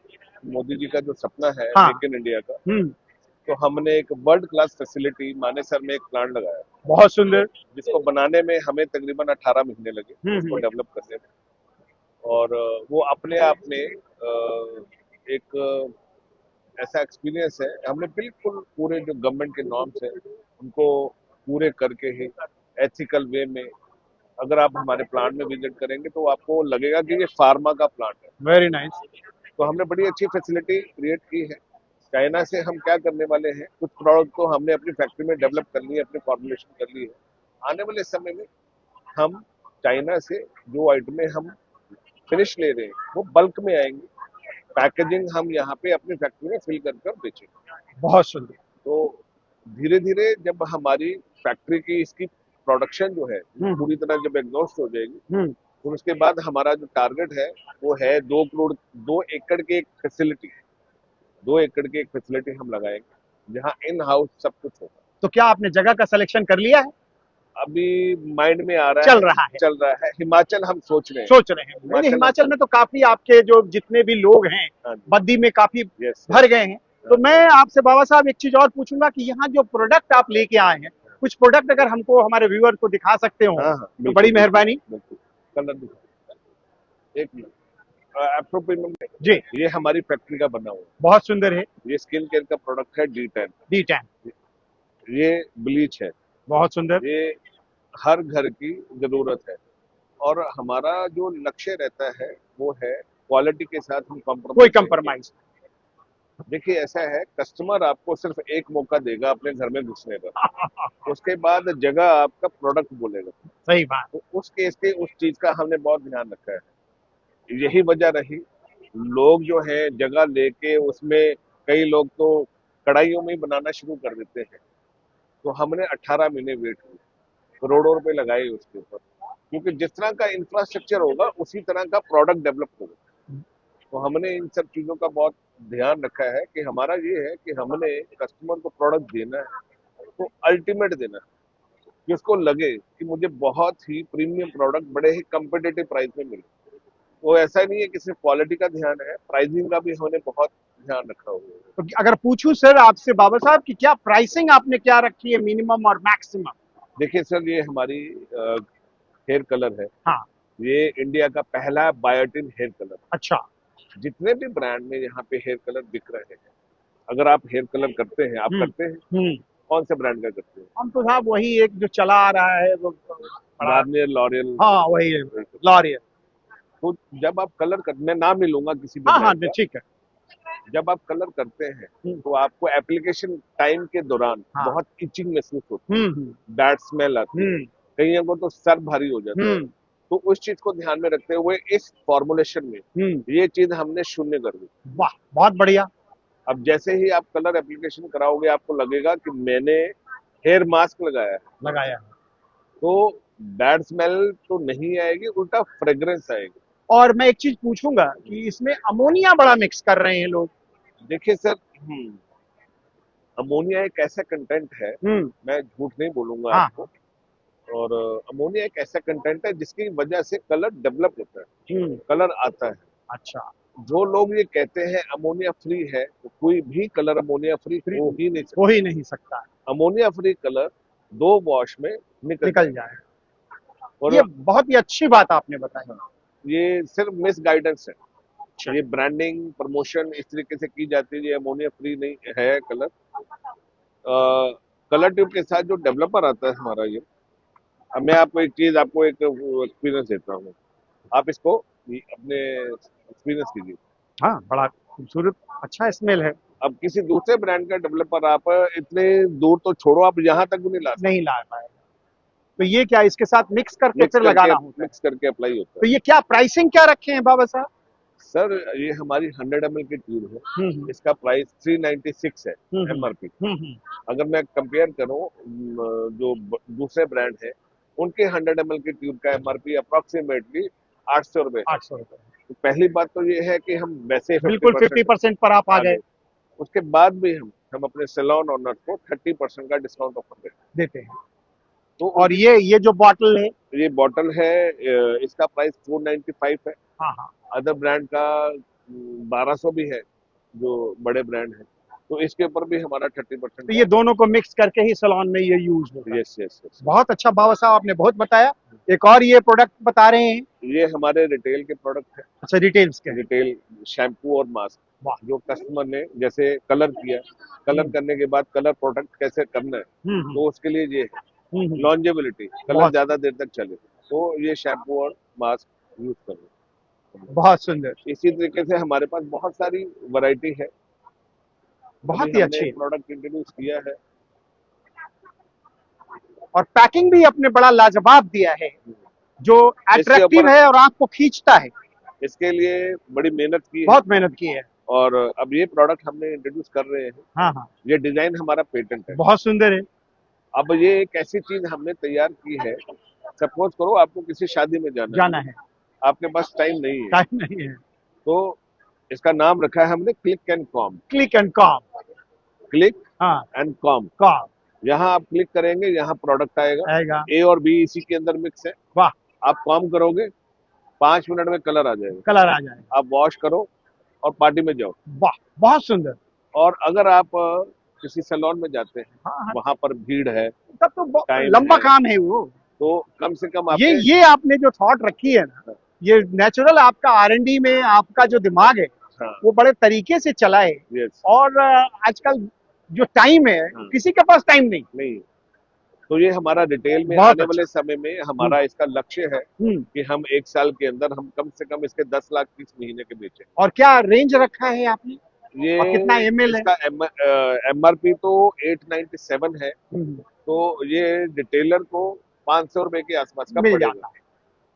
मोदी जी का जो सपना है मेक इन इंडिया का, तो हमने एक वर्ल्ड क्लास फैसिलिटी मानेसर में एक प्लांट लगाया। बहुत सुंदर। जिसको बनाने में हमें तकरीबन 18 महीने लगे उसको डेवलप करने में। और वो अपने आप में एक ऐसा एक्सपीरियंस है, हमने बिल्कुल पूरे जो गवर्नमेंट के नॉर्म्स हैं उनको पूरे करके ही एथिकल वे में, अगर आप हमारे प्लांट में विजिट करेंगे तो आपको लगेगा कि ये फार्मा का प्लांट है। Very nice. तो हमने बड़ी अच्छी फैसिलिटी क्रिएट की है। चाइना से हम क्या करने वाले हैं, कुछ प्रोडक्ट तो हमने अपनी फैक्ट्री में डेवलप कर ली है, अपनी फॉर्मुलेशन कर ली है। आने वाले समय में हम चाइना से जो आइटमें हम फिनिश ले रहे हैं वो बल्क में आएंगे, पैकेजिंग हम यहाँ पे अपनी फैक्ट्री में फिल कर बेचेंगे। बहुत सुंदर। तो धीरे धीरे जब हमारी फैक्ट्री की इसकी प्रोडक्शन जो है पूरी तरह जब एग्जॉस्ट हो जाएगी, तो उसके बाद हमारा जो टारगेट है वो है 2 एकड़ की एक फैसिलिटी, 2 एकड़ की एक फैसिलिटी हम लगाएंगे जहाँ इन हाउस सब कुछ होगा। तो क्या आपने जगह का सिलेक्शन कर लिया है? अभी माइंड में आ रहा चल रहा है। हिमाचल हम सोच रहे हैं। हिमाचल में तो काफी आपके जो जितने भी लोग हैं बद्दी में काफी भर गए हैं। तो मैं आपसे बाबा साहब एक चीज और पूछूंगा कि यहाँ जो प्रोडक्ट आप लेके आए हैं, कुछ प्रोडक्ट अगर हमको हमारे व्यूअर को दिखा सकते हो तो बड़ी मेहरबानी। एक मिनट जी, ये हमारी फैक्ट्री का बना हुआ, बहुत सुंदर है। ये स्किन केयर का प्रोडक्ट है D10। ये ब्लीच है, बहुत सुंदर। ये हर घर की जरूरत है। और हमारा जो लक्ष्य रहता है वो है क्वालिटी के साथ हम कोई कंप्रोमाइज। देखिए ऐसा है, कस्टमर आपको सिर्फ एक मौका देगा अपने घर में घुसने का, उसके बाद जगह आपका प्रोडक्ट बोलेगा। सही बात। तो उस केस के उस चीज का हमने बहुत ध्यान रखा है। यही वजह रही, लोग जो है जगह लेके उसमें कई लोग तो कढ़ाइयों में ही बनाना शुरू कर देते हैं। तो हमने 18 महीने वेट किए, करोड़ों रुपए लगाए उसके ऊपर, क्योंकि जिस तरह का इंफ्रास्ट्रक्चर होगा उसी तरह का प्रोडक्ट डेवलप होगा। तो हमने इन सब चीजों का बहुत ध्यान रखा है कि हमारा ये है कि हमने कस्टमर को प्रोडक्ट देना है तो अल्टीमेट देना है, कि उसको लगे कि मुझे बहुत ही प्रीमियम प्रोडक्ट बड़े ही कम्पिटिटिव प्राइस में मिले। वो ऐसा नहीं है कि सिर्फ क्वालिटी का ध्यान है, प्राइसिंग का भी हमने बहुत ध्यान रखा हुआ है। तो अगर पूछूं सर आपसे बाबा साहब कि क्या प्राइसिंग आपने क्या रखी है, मिनिमम और मैक्सिमम? देखिए सर, ये हमारी हेयर कलर है। हाँ। ये इंडिया का पहला बायोटिन हेयर कलर। अच्छा। जितने भी ब्रांड में यहाँ पे हेयर कलर बिक रहे हैं, अगर आप हेयर कलर करते हैं, आप करते हैं कौन से ब्रांड का करते हैं? हम तो साहब वही एक जो चला आ रहा है वो गार्नियर, लॉरियल। हाँ वही लॉरियल। तो जब आप कलर कर, मैं नाम नहीं लूंगा किसी भी हाँ हाँ brand का, ठीक है। जब आप कलर करते हैं तो आपको एप्लीकेशन टाइम के दौरान हाँ। बहुत इचिंग महसूस होती है, बैड स्मेल आती है, कईयों को तो सर भारी हो जाता है। तो उस चीज को ध्यान में रखते हुए इस फॉर्मुलेशन में ये चीज हमने शून्य कर दी। वाह, बहुत बढ़िया। अब जैसे ही आप कलर एप्लीकेशन कराओगे आपको लगेगा कि मैंने हेयर मास्क लगाया है, तो बैड स्मेल तो नहीं आएगी, उल्टा फ्रेग्रेंस आएगी। और मैं एक चीज पूछूंगा कि इसमें अमोनिया बड़ा मिक्स कर रहे हैं लोग। देखिए सर, अमोनिया एक ऐसा कंटेंट है, मैं झूठ नहीं बोलूंगा आपको, और अमोनिया एक ऐसा कंटेंट है जिसकी वजह से कलर डेवलप होता है, कलर आता है। अच्छा। जो लोग ये कहते हैं अमोनिया फ्री है, तो कोई भी कलर अमोनिया फ्री हो ही नहीं सकता। अमोनिया फ्री कलर 2 वॉश में निकल जाए। और ये बहुत ही अच्छी बात आपने बताई। ये सिर्फ मिस गाइडेंस है, ये ब्रांडिंग प्रमोशन इस तरीके से की जाती है, ये अमोनिया फ्री नहीं है कलर। कलर ट्यूब के साथ जो डेवलपर आता है हमारा, ये अब मैं आपको एक एक्सपीरियंस देता हूँ, आप इसको अपने एक्सपीरियंस कीजिए। हाँ, बड़ा खूबसूरत अच्छा स्मेल है। अब किसी दूसरे ब्रांड का डेवलपर आप इतने दूर तो छोड़ो, आप यहाँ तक भी नहीं ला पाएगा। तो ये क्या इसके साथ मिक्स करके फिर लगाना होता है? मिक्स करके अप्लाई होता है। तो ये क्या प्राइसिंग क्या रखे हैं बाबा साहब? सर ये हमारी 100 ml की ट्यूब है, इसका प्राइस 396 है MRP। अगर मैं कंपेयर करूं जो दूसरे ब्रांड है उनके 100 ml की ट्यूब का MRP अप्रोक्सीमेटली 800 रुपए। 800 रुपए। तो पहली बात तो ये है कि हम वैसे बिल्कुल 50% पर आप आ गए। उसके बाद भी हम अपने सैलून ओनर को 30% का डिस्काउंट ऑफर देते हैं। तो और ये जो बॉटल है, ये बॉटल है, इसका प्राइस 495 है। हाँ। अदर ब्रांड का 1200 भी है, जो बड़े ब्रांड है, तो इसके ऊपर भी हमारा 30%। तो ये दोनों को मिक्स करके ही सैलून में ये यूज होता है। यस। बहुत अच्छा बाबा साहब, आपने बहुत बताया। एक और ये प्रोडक्ट बता रहे हैं, ये हमारे रिटेल के प्रोडक्ट है। अच्छा, रिटेल्स के? रिटेल शैम्पू और मास्क, जो कस्टमर ने जैसे कलर किया, कलर करने के बाद कलर प्रोडक्ट कैसे करना है, तो उसके लिए ये है लॉन्जेबिलिटी, कलर ज्यादा देर तक चले, तो ये शैम्पू और मास्क यूज करें। बहुत सुंदर। इसी तरीके से हमारे पास बहुत सारी वैरायटी है, बहुत ही अच्छी प्रोडक्ट इंट्रोड्यूस किया है, और पैकिंग भी अपने बड़ा लाजवाब दिया है, जो अट्रैक्टिव है और आंख को खींचता है। इसके लिए बड़ी मेहनत की है, बहुत मेहनत की है। और अब ये प्रोडक्ट हमने इंट्रोड्यूस कर रहे हैं। हाँ। ये डिजाइन हमारा पेटेंट है, बहुत सुंदर है। अब ये एक ऐसी चीज हमने तैयार की है, सपोज करो आपको किसी शादी में जाना है, आपके पास टाइम नहीं है, तो इसका नाम रखा है हमने click and com. Click and com. Click and com. यहाँ आप क्लिक करेंगे, यहाँ प्रोडक्ट आएगा, ए और बी इसी के अंदर मिक्स है। वाह। आप कॉम करोगे, 5 मिनट में कलर आ जाएगा। आप वॉश करो और पार्टी में जाओ। वाह, बहुत सुंदर। और अगर आप किसी सैलून में जाते हैं, वहां पर भीड़ है, तब तो लंबा काम है वो, तो कम से कम ये आपने जो थॉट रखी है ना, ये नेचुरल आपका R&D में आपका जो दिमाग है, वो बड़े तरीके से चला है। और आजकल जो टाइम है, किसी के पास टाइम नहीं। तो ये हमारा रिटेल में आने वाले समय में हमारा इसका लक्ष्य है कि हम 1 साल के अंदर हम कम से कम इसके 10 लाख पीस महीने के बेचें। और क्या रेंज रखा है आपने? ये और कितना ml है? इसका MRP तो 897 है, तो ये रिटेलर को 500 रुपए के आसपास का पड़ेगा,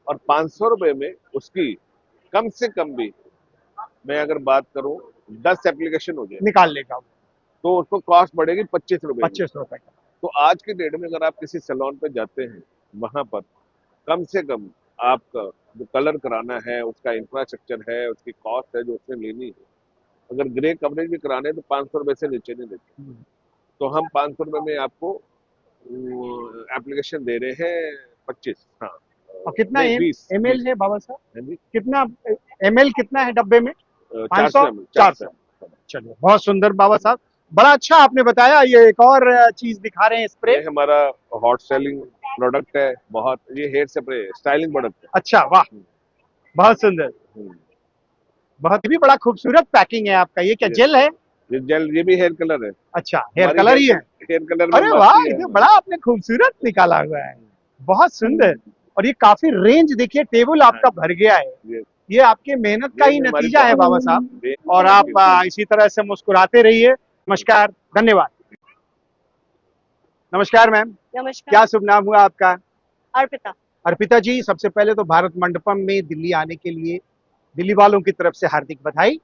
और 500 रुपए में उसकी कम से कम भी मैं अगर बात करूं 10 एप्लीकेशन हो जाए निकाल लेगा, तो उसको कॉस्ट बढ़ेगी 25 रुपए। 25 रुपए का। तो आज के डेट में अगर आप किसी सैलून पे जाते हैं, वहां पर कम से कम आपका जो कलर कराना है, उसका इंफ्रास्ट्रक्चर है, उसकी कॉस्ट है जो उसने लेनी है, अगर ग्रे कवरेज भी कराने हैं तो 500 रुपए से नीचे नहीं देते। तो हम 500 रुपए में आपको एप्लीकेशन दे रहे हैं 25। हाँ। और कितना ml है बाबा साहब? कितना ml कितना है डब्बे में? 400। चलिए, बहुत सुंदर बाबा साहब, बड़ा अच्छा आपने बताया। ये एक और चीज दिखा रहे हैं, स्प्रे। हमारा हॉट सेलिंग प्रोडक्ट है, बहुत, ये हेयर स्प्रे स्टाइलिंग प्रोडक्ट है। अच्छा, वाह, बहुत सुंदर, बहुत भी बड़ा खूबसूरत पैकिंग है आपका। ये क्या जेल है? ये जेल, ये भी हेयर कलर है। अच्छा, हेयर कलर ही है। Hair colour. अरे वाह, ये बड़ा आपने खूबसूरत निकाला हुआ है, बहुत सुंदर। और ये काफी रेंज देखिए, टेबल आपका भर गया है। ये आपकी मेहनत का ही यही हमारी नतीजा है बाबा साहब, और आप इसी तरह से मुस्कुराते रहिए। नमस्कार, धन्यवाद। नमस्कार मैम, नमस्कार। क्या शुभ नाम हुआ आपका? अर्पिता। अर्पिता जी, सबसे पहले तो भारत मंडपम में दिल्ली आने के लिए दिल्ली वालों की तरफ से हार्दिक बधाई।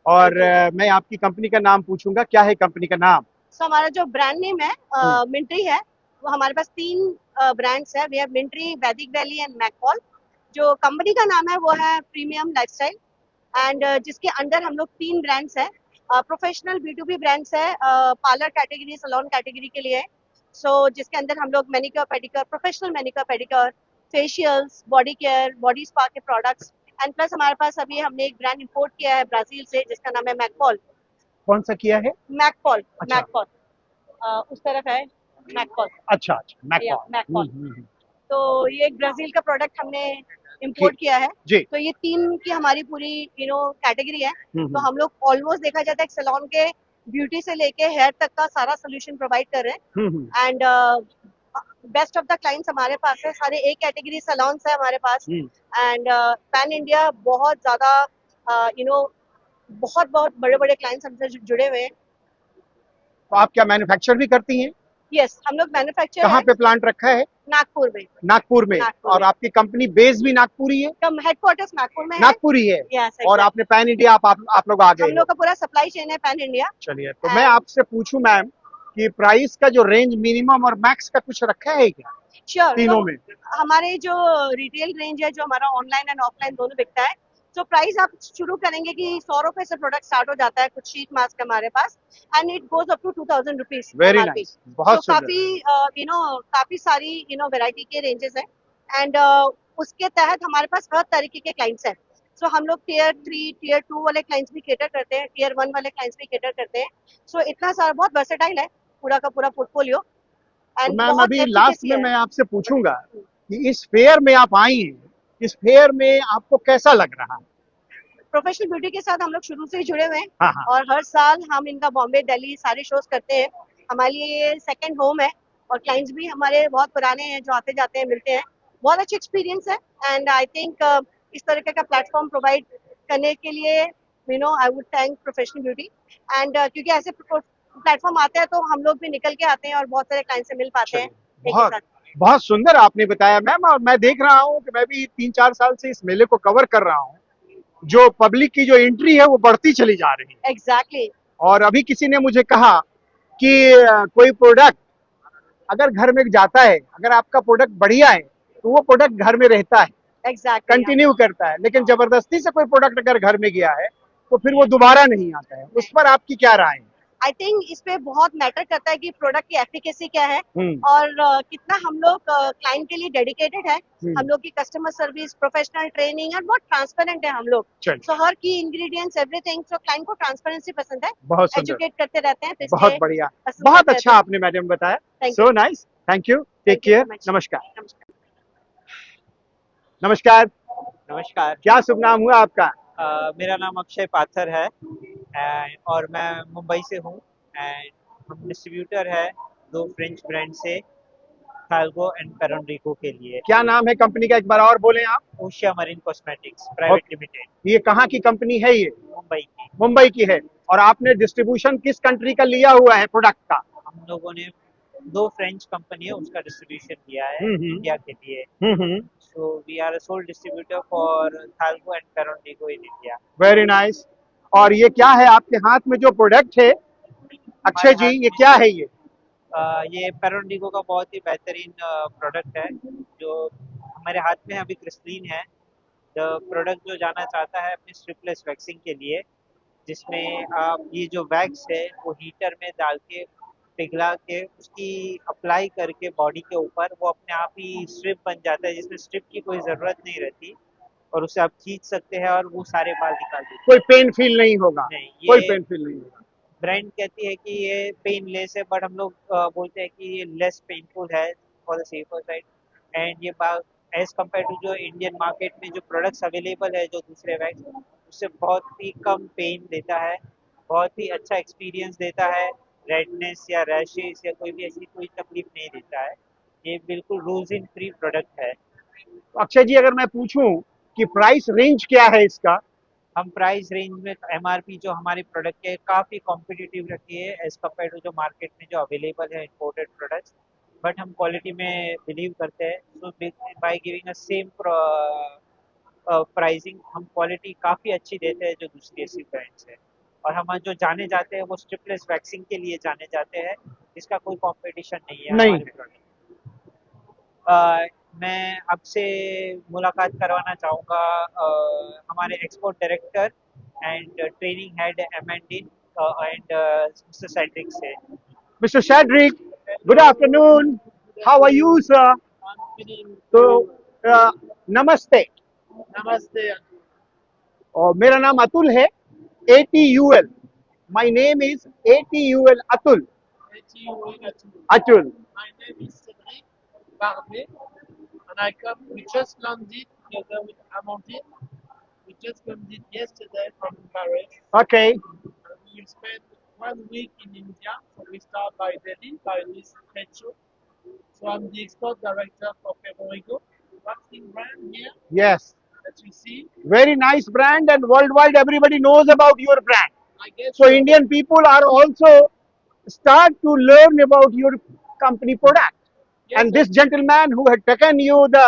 और मैं आपकी कंपनी का नाम पूछूंगा, क्या है कंपनी का नाम? हमारा जो ब्रांड नेम है मिंट्री है। वो हमारे पास 3 ब्रांड्स है। वी हैव मिंट्री, वैदिक वैली एंड मैकपॉल। जो कंपनी का नाम है वो है प्रीमियम लाइफस्टाइल, एंड जिसके अंडर हम लोग 3 ब्रांड्स है। प्रोफेशनल B2B ब्रांड्स है, पार्लर कैटेगरी, सैलून कैटेगरी के लिए। जिसके अंदर हम लोग manicure pedicure, professional manicure pedicure, facials, body care, body spa के प्रोडक्ट्स, एंड प्लस हमारे पास अभी हमने एक ब्रांड इंपोर्ट किया है ब्राजील से, जिसका नाम है मैकपॉल। कौन सा किया है? मैकपॉल। अच्छा। मैकपॉल उस तरफ है मैकपॉल। अच्छा अच्छा, मैकपॉल। मैकपॉल। तो ये एक ब्राजील का प्रोडक्ट हमने इंपोर्ट किया है जी। तो ये 3 की हमारी पूरी कैटेगरी है। तो हम लोग ऑलमोस्ट देखा जाता है सैलून के ब्यूटी से लेके हेयर तक का सारा सोल्यूशन प्रोवाइड कर रहे हैं। And best of the clients हमारे पास है, सारे एक कैटेगरी सैलून्स है हमारे पास। एंड पैन इंडिया बहुत ज्यादा बहुत बड़े बड़े क्लाइंट्स हमसे जुड़े हुए हैं। तो आप क्या मैन्युफैक्चर भी करती हैं? यस, हम लोग मैन्युफैक्चर। कहाँ पे प्लांट रखा है? नागपुर में। नागपुर में। और आपकी कंपनी बेस भी नागपुर ही है? हेडक्वार्टर्स नागपुर में है। नागपुर ही है। Yes, और आपने पैन इंडिया आप लोग आ गए? हम लोग का पूरा सप्लाई चेन है पैन इंडिया। चलिए, तो मैं आपसे पूछूं मैम कि प्राइस का जो रेंज मिनिमम और मैक्स का कुछ रखा है क्या? श्योर। तीनों में हमारे जो रिटेल रेंज है, जो हमारा ऑनलाइन एंड ऑफलाइन दोनों बिकता है, तो प्राइस आप शुरू करेंगे कि 100 रुपए से प्रोडक्ट स्टार्ट हो जाता है, कुछ शीट मास्क हमारे पास, and it goes up to 2000 rupees. Very nice, बहुत काफी काफी सारी वैरायटी के रेंजेस हैं। एंड उसके तहत हमारे पास हर तरीके के क्लाइंट्स हैं। हम लोग टियर 3, टियर 2 वाले क्लाइंट्स भी कैटर करते हैं, टियर 1 वाले क्लाइंट्स भी कैटर करते हैं। इतना सारा बहुत वर्सेटाइल है पूरा का पूरा पोर्टफोलियो। तो मैम अभी लास्ट में मैं आपसे पूछूंगा कि इस फेयर में आप आई हैं, इस फेयर में आपको कैसा लग रहा है? प्रोफेशनल ब्यूटी के साथ हम लोग शुरू से ही जुड़े हुए हैं। हाँ। और हर साल हम इनका बॉम्बे, दिल्ली सारे शोज करते हैं। हमारे लिए ये सेकंड होम है, और क्लाइंट्स भी हमारे बहुत पुराने हैं जो आते जाते हैं, मिलते हैं। बहुत अच्छी एक्सपीरियंस है। एंड आई थिंक इस तरीके का प्लेटफॉर्म प्रोवाइड करने के लिए I would thank professional beauty. And क्योंकि ऐसे प्लेटफॉर्म आते हैं तो हम लोग भी निकल के आते हैं और बहुत सारे क्लाइंट से मिल पाते हैं। बहुत सुंदर आपने बताया मैम, और मैं देख रहा हूँ कि मैं भी 3-4 साल से इस मेले को कवर कर रहा हूँ। जो पब्लिक की जो एंट्री है वो बढ़ती चली जा रही है। एग्जैक्टली। और अभी किसी ने मुझे कहा कि कोई प्रोडक्ट अगर घर में जाता है, अगर आपका प्रोडक्ट बढ़िया है तो वो प्रोडक्ट घर में रहता है, कंटिन्यू करता है। लेकिन जबरदस्ती से कोई प्रोडक्ट अगर घर में गया है तो फिर वो दोबारा नहीं आता है। उस पर आपकी क्या राय है? आई थिंक इस पे बहुत मैटर करता है कि प्रोडक्ट की एफिकेसी क्या है, और कितना हम लोग क्लाइंट के लिए डेडिकेटेड है। हम लोग की कस्टमर सर्विस, प्रोफेशनल ट्रेनिंग और बहुत ट्रांसपेरेंट है हम लोग। हर की इंग्रेडिएंट्स, एवरीथिंग। क्लाइंट को ट्रांसपेरेंसी पसंद है, एजुकेट करते रहते हैं। तो बहुत बढ़िया, बहुत अच्छा आपने मैडम बताया। So nice, thank you, take care, नमस्कार। नमस्कार। नमस्कार। क्या शुभ नाम हुआ आपका? मेरा नाम अक्षय पाथर है, और मैं मुंबई से हूँ। एंड हम डिस्ट्रीब्यूटर है 2 फ्रेंच ब्रांड से, थाल्गो एंड पेरोनरिको के लिए। क्या नाम है कंपनी का, एक बार और बोलें आप? ओशिया मरीन कॉस्मेटिक्स प्राइवेट लिमिटेड। ये कहाँ की कंपनी है? ये मुंबई की। मुंबई की है। और आपने डिस्ट्रीब्यूशन किस कंट्री का लिया हुआ है प्रोडक्ट का? हम लोगों ने 2 फ्रेंच कंपनी है उसका डिस्ट्रीब्यूशन किया है इंडिया के लिए। So we are a sole distributor for Thalgo and Perron Rigot in India. Very nice. और ये क्या है आपके हाथ में जो प्रोडक्ट है अक्षय जी, ये क्या है? ये पेरोनरिको का बहुत ही बेहतरीन प्रोडक्ट है जो हमारे हाथ में अभी क्रिस्टलीन है। प्रोडक्ट जो जाना चाहता है अपनी स्ट्रिपलेस वैक्सिंग के लिए, जिसमें आप ये जो वैक्स है वो हीटर में डाल के पिघला के उसकी अप्लाई करके बॉडी के ऊपर, वो अपने आप ही स्ट्रिप बन जाता है, जिसमें स्ट्रिप की कोई ज़रूरत नहीं रहती, और उसे आप खींच सकते हैं और वो सारे बाल निकाल देते हैं। कोई पेन फील नहीं होगा? नहीं, कोई पेन फील नहीं होगा। ब्रांड कहती है कि ये पेनलेस है, बट हम लोग बोलते हैं कि ये लेस पेनफुल है for the safer side. And ये एज कम्पेयर टू जो इंडियन मार्केट में जो प्रोडक्ट्स अवेलेबल है जो दूसरे वैक्स, उससे बहुत ही कम पेन देता है, बहुत ही अच्छा एक्सपीरियंस देता है। रेडनेस या रैशेस या कोई भी ऐसी कोई तकलीफ नहीं देता है। ये बिल्कुल रूल्स इन फ्री प्रोडक्ट है। अक्षय जी, अगर मैं पूछूं कि प्राइस रेंज क्या है इसका? हम प्राइस रेंज में एमआरपी जो हमारे प्रोडक्ट के काफ़ी कॉम्पिटिटिव रखी है एज कम्पेयर टू जो मार्केट में जो अवेलेबल है इंपोर्टेड प्रोडक्ट्स, बट हम क्वालिटी में बिलीव करते हैं, so by giving a same pricing हम क्वालिटी काफ़ी अच्छी देते हैं जो दूसरी ऐसी ब्रांड्स है। और हम जो जाने जाते हैं वो स्ट्रिपलेस वैक्सिंग के लिए जाने जाते हैं, इसका कोई कंपटीशन नहीं है नहीं। हमारे प्रोडक्ट। मैं आपसे मुलाकात करवाना चाहूँगा हमारे export director and training head एम&डी एंड मिस्टर सेड्रिक से। Mr. Shadrick, good afternoon. How are you, sir? तो नमस्ते। नमस्ते। और मेरा नाम अतुल है, ATUL. My name is ATUL Atul. Atul. My name is Cedric Barbet, and we just landed together with Amandine. We just landed yesterday from Paris. Okay. And we will spend 1 week in India. So we start by Delhi, by this trade show. So I'm the export director for Fevorigo, vaccine brand here. Yes. That you see. Very nice brand, and worldwide everybody knows about your brand. I guess So Indian people are also start to learn about your company product. Yes, And this gentleman who had taken you the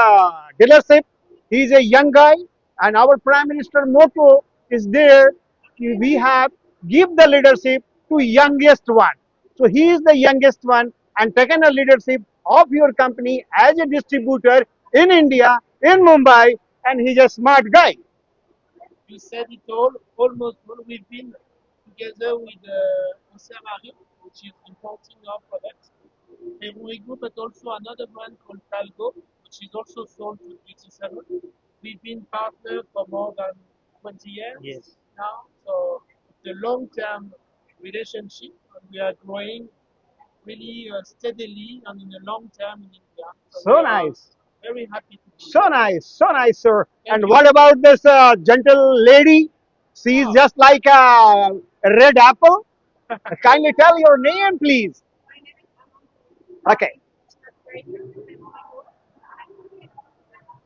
dealership, he's a young guy, and our Prime Minister motto is there, we have give the leadership to youngest one. So he is the youngest one and taken a leadership of your company as a distributor in India, in Mumbai, and he's a smart guy. You said it all, almost all. We've been together with Osamaru, which is importing our products, Fevorigo, but also another brand called Talgo, which is also sold to duty salon. We've been partnered for more than 20 years now, so it's a long-term relationship, and we are growing really steadily and in the long term in India. So we are nice. Very happy to be So nice, sir. And you. what about this gentle lady? She's just like a red apple. Kindly tell your name, please. Okay.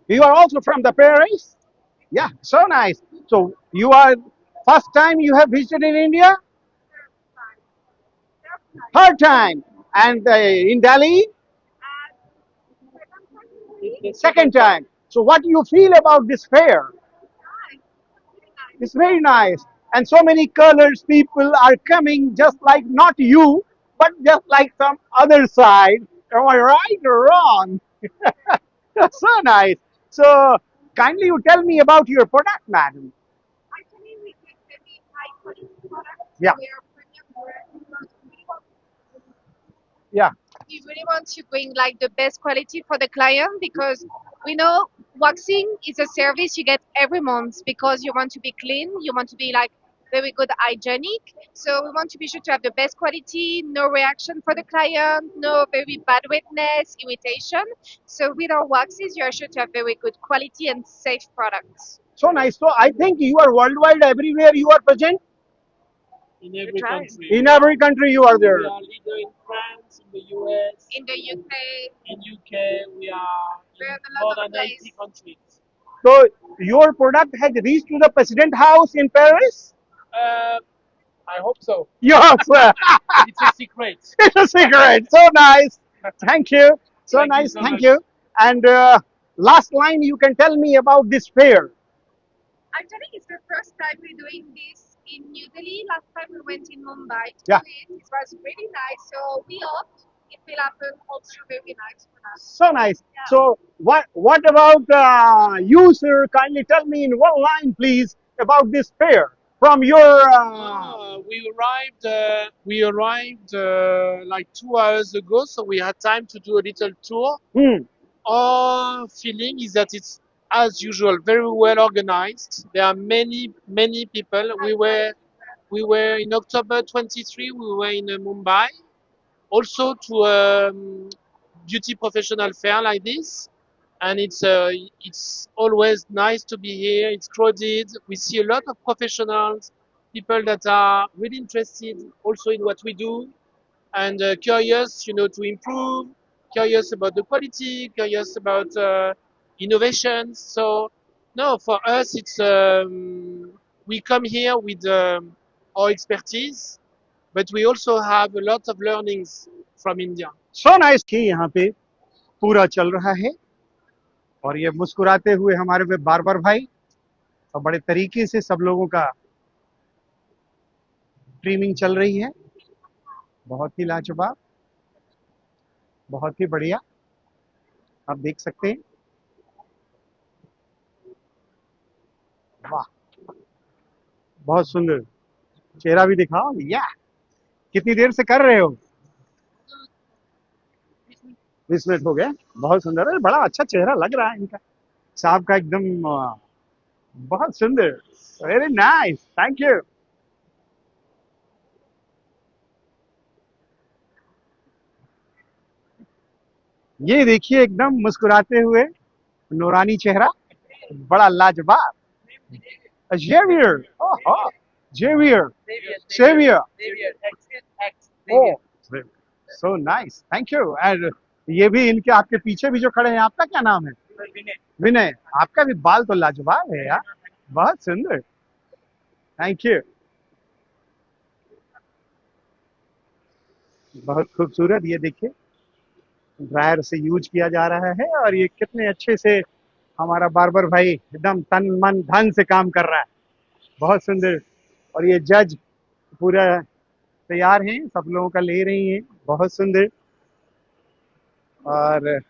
You are also from the Paris? Yeah, so nice. So you are first time you have visited in India? Third time. And in Delhi? Second time. So what do you feel about this fair? It's very nice. And so many colors people are coming just like not you, but just like some other side. Am I right or wrong? So nice. So kindly you tell me about your product, madam. Yeah. Yeah. We really want to bring like the best quality for the client because we know waxing is a service you get every month because you want to be clean, you want to be like very good hygienic. So we want to be sure to have the best quality, no reaction for the client, no very bad wetness, irritation. So with our waxes, you are sure to have very good quality and safe products. So nice. So I think you are worldwide everywhere you are present. in every country. In every country you are there. We are leader in France, in the US, in the UK, in UK. We are in more than 80 countries. So your product has reached to the President House in Paris? I hope so. Yes. It's a secret. It's a secret. So nice. Thank you. So Thank you nice. so Thank much. you. And last line you can tell me about this fair. Actually, it's the first time we're doing this in New Delhi. Last time we went in Mumbai to Yeah. do it. It was really nice. So we hope it will happen also very nice for us. So nice. So what about you, sir? Kindly tell me in one line, please, about this fair from your. We arrived like 2 hours ago, so we had time to do a little tour. Our feeling is that it's as usual, very well organized. There are many people. We were in October 23. We were in Mumbai, also to a beauty professional fair like this, and it's always nice to be here. It's crowded. We see a lot of professionals, people that are really interested also in what we do, and curious, to improve, curious about the quality, curious about innovations. So No, for us, it's we come here with our expertise, but we also have a lot of learnings from India. So nice कि यहाँ पे पूरा चल रहा है और ये मुस्कुराते हुए हमारे वे बार्बर भाई और बड़े तरीके से सब लोगों का ट्रिमिंग चल रही है। बहुत ही लाजवाब, बहुत ही बढ़िया, आप देख सकते हैं। वाह, बहुत सुंदर। चेहरा भी दिखाओ। या कितनी देर से कर रहे हो? 20 मिनट हो गए। बहुत सुंदर है, बड़ा अच्छा चेहरा लग रहा है इनका, साहब का एकदम बहुत सुंदर। Very nice, thank you. ये देखिए एकदम मुस्कुराते हुए नूरानी चेहरा, बड़ा लाजवाब। Xavier, oh Xavier, saviour, oh so nice, thank you. And ये भी इनके आपके पीछे भी जो खड़े हैं, आपका क्या नाम है? विनय। आपका भी बाल तो लाजवाब है यार, बहुत सुंदर, थैंक यू। बहुत खूबसूरत, ये देखिए ड्रायर से यूज किया जा रहा है और ये कितने अच्छे से हमारा बार्बर भाई एकदम तन मन धन से काम कर रहा है, बहुत सुंदर। और ये जज पूरा तैयार हैं, सब लोगों का ले रही हैं, बहुत सुंदर। और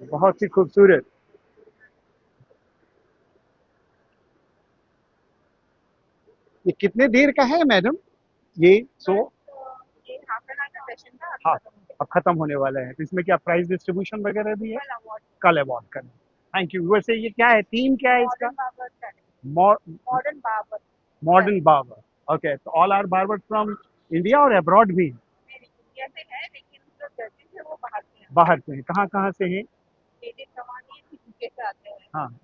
बहुत ही खूबसूरत। ये कितने देर का है मैडम ये शो? हाँ, अब खत्म होने वाला है, तो इसमें क्या प्राइज डिस्ट्रीब्यूशन वगैरह भी है? कल अवार्ड करना। Thank you. वैसे ये क्या है, थीम क्या है इसका? Modern barber. Modern barber, okay. तो all are barber from India और अब्रॉड भी? इंडिया से है, लेकिन जो जजेस है वो बाहर से हैं। बाहर से हैं, कहाँ से हैं? जे सवानी यूके से आते हैं। हाँ,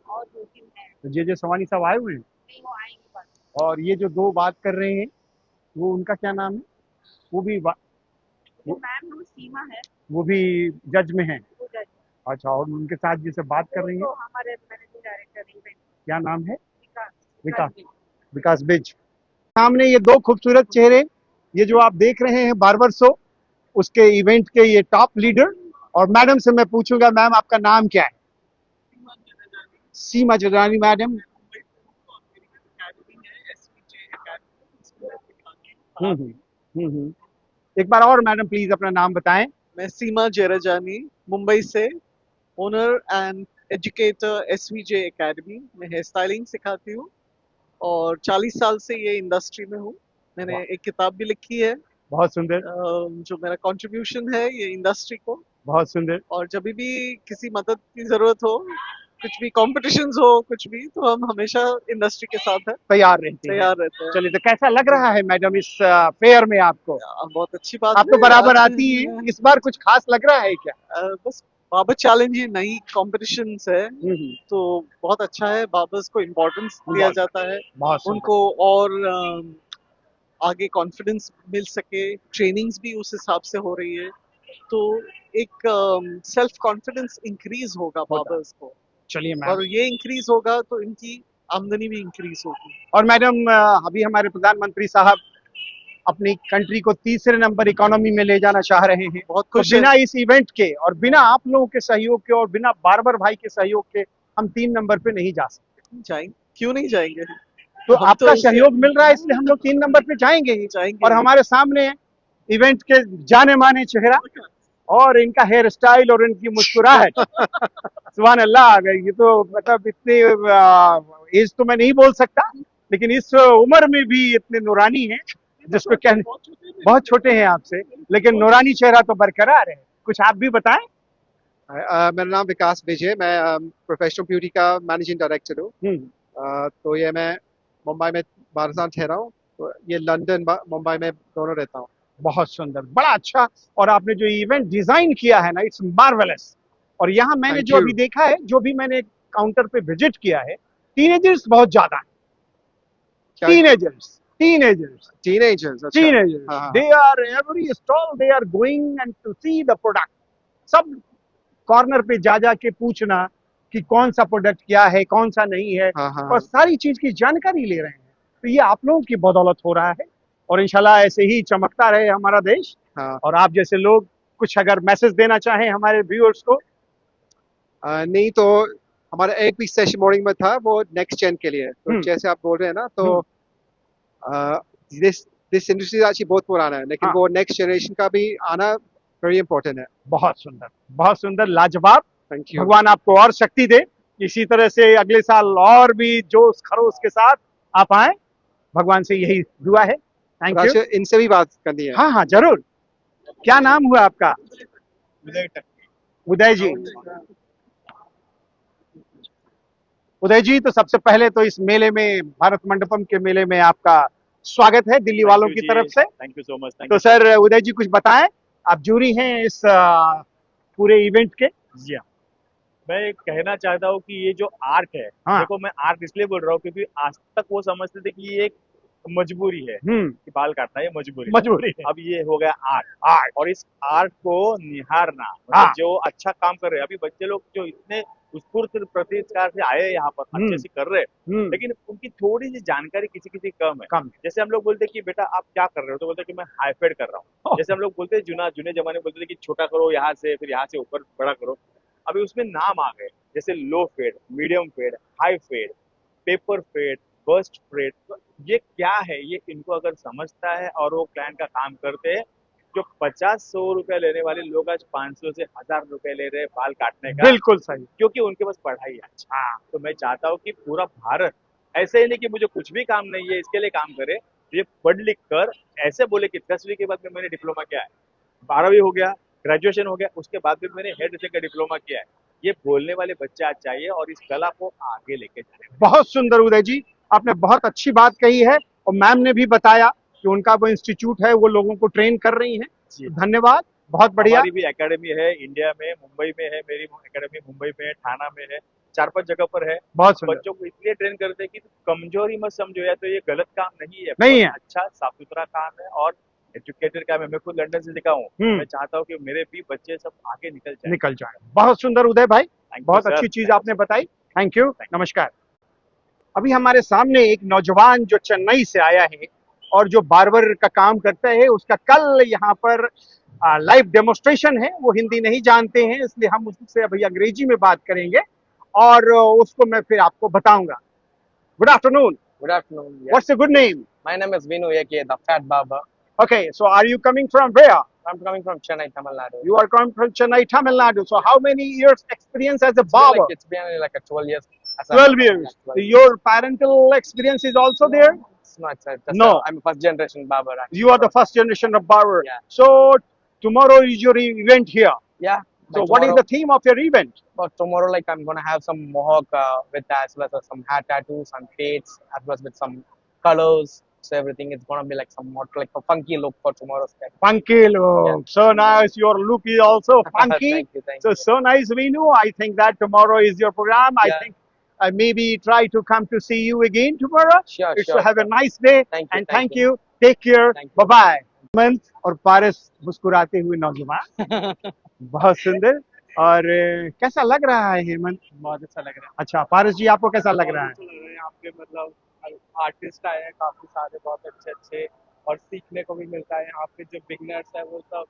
और 2-3 हैं। तो जे सवानी सब आए हुए हैं? नहीं, वो आएंगे। और ये जो दो बात कर रहे हैं, वो उनका क्या नाम है? वो भी मैम वो सीमा है, वो भी जज में है। वो जज। अच्छा, और उनके साथ जिसे बात कर रही है तो हमारे मैनेजिंग डायरेक्टर, क्या नाम है? विकास। विकास बिज। सामने ये दो खूबसूरत चेहरे, ये जो आप देख रहे हैं बार्बर शो, उसके इवेंट के ये टॉप लीडर। और मैडम से मैं पूछूंगा, मैम आपका नाम क्या है? सीमा जदानी मैडम। एक बार और मैडम प्लीज अपना नाम बताएं। मैं सीमा जेराजानी, मुंबई से, owner and educator SVJ academy में हेयर स्टाइलिंग सिखाती हूँ और 40 साल से ये इंडस्ट्री में हूँ। मैंने एक किताब भी लिखी है, बहुत सुंदर, जो मेरा कंट्रीब्यूशन है ये इंडस्ट्री को। बहुत सुंदर। और जब भी किसी मदद की जरूरत हो, कुछ भी कॉम्पिटिशन्स हो, कुछ भी, तो हम हमेशा इंडस्ट्री के साथ है, तैयार रहते हैं। चलिए, तो कैसा लग रहा है मैडम इस फेयर में आपको? बहुत अच्छी बात आप तो बराबर आती है, इस बार कुछ खास लग रहा है क्या? बस बाबर चैलेंज ये नई कॉम्पिटिशन्स है, तो बहुत अच्छा है। बाबर्स को इम्पोर्टेंस दिया जाता है, उनको और आगे कॉन्फिडेंस मिल सके, ट्रेनिंग्स भी उस हिसाब से हो रही है, तो एक सेल्फ कॉन्फिडेंस इंक्रीज होगा बाबर्स को। चलिए मैम, और ये इंक्रीज होगा तो इनकी आमदनी भी इंक्रीज होगी। और मैडम अभी हमारे प्रधानमंत्री साहब अपनी कंट्री को तीसरे नंबर इकोनॉमी में ले जाना चाह रहे हैं। बहुत तो खुश बिना इस इवेंट के और बिना आप लोगों के सहयोग के और बिना बार्बर भाई के सहयोग के हम 3 नंबर पे नहीं जा सकते। जाएंगे, क्यों नहीं जाएंगे? तो आपका सहयोग मिल रहा है, इसलिए हम लोग 3 नंबर पे जाएंगे ही। और हमारे सामने इवेंट के जाने माने चेहरा और इनका हेयर स्टाइल और इनकी मुस्कुराहट सुभान अल्लाह। ये तो मतलब इतने एज तो मैं नहीं बोल सकता, लेकिन इस उम्र में भी इतने नूरानी हैं, जिसको कहने बहुत छोटे हैं आपसे, लेकिन नूरानी चेहरा तो बरकरार है। कुछ आप भी बताएं। मेरा नाम विकास विजय, मैं प्रोफेशनल ब्यूटी का मैनेजिंग डायरेक्टर हूँ। तो ये मैं मुंबई में 12 साल ठहरा हूँ, तो ये लंदन मुंबई में दोनों रहता हूँ। बहुत सुंदर, बड़ा अच्छा। और आपने जो इवेंट डिजाइन किया है ना, इट्स मार्वेलस। और यहाँ मैंने जो अभी देखा है, जो भी मैंने काउंटर पे विजिट किया है, टीनेजर्स बहुत ज्यादा है। Teenagers, they are every stall they are going and to see the product। सब कॉर्नर पे जा जा के पूछना कि कौन सा प्रोडक्ट क्या है, कौन सा नहीं है, और सारी चीज की जानकारी ले रहे हैं। तो ये आप लोगों की बदौलत हो रहा है, और इंशाल्लाह ऐसे ही चमकता रहे हमारा देश। और आप जैसे लोग कुछ अगर मैसेज देना चाहें हमारे व्यूअर्स को। नहीं तो हमारा एक भी सेशन मॉर्निंग में था वो नेक्स्ट जेन के लिए, तो जैसे आप बोल रहे हैं ना, तो दिस इंडस्ट्री एक्चुअली बहुत पुराना है, लेकिन वो नेक्स्ट जनरेशन का भी आना वेरी इंपॉर्टेंट है। बहुत सुंदर, लाजवाब। Thank you. भगवान आपको और शक्ति दे, इसी तरह से अगले साल और भी जोश खरोश के साथ आप आए, भगवान से यही दुआ है। Thank you. इनसे भी बात करनी है। हाँ हाँ जरूर। क्या नाम हुआ आपका? उदय जी। उदय जी, तो सबसे पहले तो इस मेले में, भारत मंडपम के मेले में आपका स्वागत है दिल्ली वालों की तरफ से। Thank you so much. तो सर उदय जी कुछ बताएं, आप जूरी हैं इस पूरे इवेंट के। जी हाँ, मैं कहना चाहता हूँ कि ये जो आर्ट है, देखो मैं आर्ट इसलिए बोल रहा हूँ क्योंकि आज तक वो समझते थे कि ये एक मजबूरी है कि बाल काटना, ये मजबूरी है। अब ये हो गया आर्ट, और इस आर्ट को निहारना, मतलब जो अच्छा काम कर रहे हैं, अभी बच्चे लोग जो इतने उत्स्फूर्त प्रतिकार से आए यहाँ पर अच्छे से कर रहे हैं, लेकिन उनकी थोड़ी सी जानकारी किसी कम है। जैसे हम लोग बोलते हैं कि बेटा आप क्या कर रहे हो, तो बोलते हैं कि मैं हाई फेड कर रहा हूँ। जैसे हम लोग बोलते हैं जुने जमाने बोलते थे कि छोटा करो यहाँ से, फिर यहाँ से ऊपर बड़ा करो। अभी उसमें नाम आ गए, जैसे low fade, medium fade, high fade, paper fade, burst fade. तो ये क्या है, ये इनको अगर समझता है और वो क्लाइंट का काम करते हैं, जो 50-100 रुपए लेने वाले लोग आज 500 से 1000 रुपए ले रहे हैं बाल काटने का। बिल्कुल सही, क्योंकि उनके पास पढ़ाई है। तो मैं चाहता हूँ कि पूरा भारत ऐसे ही नहीं कि मुझे कुछ भी काम नहीं है इसके लिए काम करे, ये पढ़ लिख कर ऐसे बोले कि 10वीं के बाद में मैंने डिप्लोमा किया है, 12वीं हो गया, ग्रेजुएशन हो गया, उसके बाद भी मैंने हेयर ड्रेसिंग का डिप्लोमा किया है। ये बोलने वाले बच्चे आज चाहिए और इस कला को आगे लेके जाए। बहुत सुंदर उदय जी, आपने बहुत अच्छी बात कही है, और मैम ने भी बताया कि उनका वो इंस्टीट्यूट है, वो लोगों को ट्रेन कर रही हैं। धन्यवाद, बहुत बढ़िया। हमारी भी एकेडमी है इंडिया में, मुंबई में है, मेरी एकेडमी मुंबई में है, ठाणा में है, 4-5 जगह पर है। बहुत बच्चों को इसलिए ट्रेन करते हैं कि कमजोरी मत समझो, या तो ये गलत काम नहीं है, नहीं है, अच्छा साफ सुथरा काम है और एजुकेटेड काम है। मैं खुद लंदन से सीखा हूँ, मैं चाहता हूँ कि मेरे भी बच्चे सब आगे निकल जाए। बहुत सुंदर उदय भाई, बहुत sir. अच्छी चीज आपने बताई। थैंक यू, नमस्कार। अभी हमारे सामने एक नौजवान जो चेन्नई से आया है और जो बार्बर का काम करता है, उसका कल यहाँ पर लाइव डेमोन्स्ट्रेशन है। वो हिंदी नहीं जानते हैं, इसलिए हम उससे अभी अंग्रेजी में बात करेंगे और उसको मैं फिर आपको बताऊंगा। Good afternoon. Good afternoon. Yes. What's your good name? My name is Vinu A.K., the Fat Barber. Okay, so are you coming from where? I'm coming from Chennai, Tamil Nadu. You are coming from Chennai, Tamil Nadu. So how many years experience as a barber? It's been like a 12 years. 12 years. So your parental experience is also there? It's not, just No. I'm a first generation barber. Actually. You are the first generation of barber. Yeah. So tomorrow is your event here. Yeah. So what is the theme of your event? For tomorrow, like I'm gonna have some mohawk with as well as some hair tattoos, some fades, as well as with some colors. So everything is gonna be like somewhat like a funky look for tomorrow's event. Funky look. Yeah. So nice. Your look is also funky. Thank you. So nice, Vinu. I think that tomorrow is your program. Yeah. I think I maybe try to come to see you again tomorrow. Sure, So have a nice day. And thank you. Take care. Bye bye. और पारस मुस्कुराते हुए नौजवान, बहुत सुंदर। और कैसा लग रहा है हेमंत? बहुत अच्छा लग रहा है। अच्छा, पारस जी आपको कैसा लग रहा है? यहाँ पे मतलब आर्टिस्ट आए हैं काफी सारे, बहुत अच्छे और सीखने को भी मिलता है। यहाँ पे जो बिगनर्स है वो सब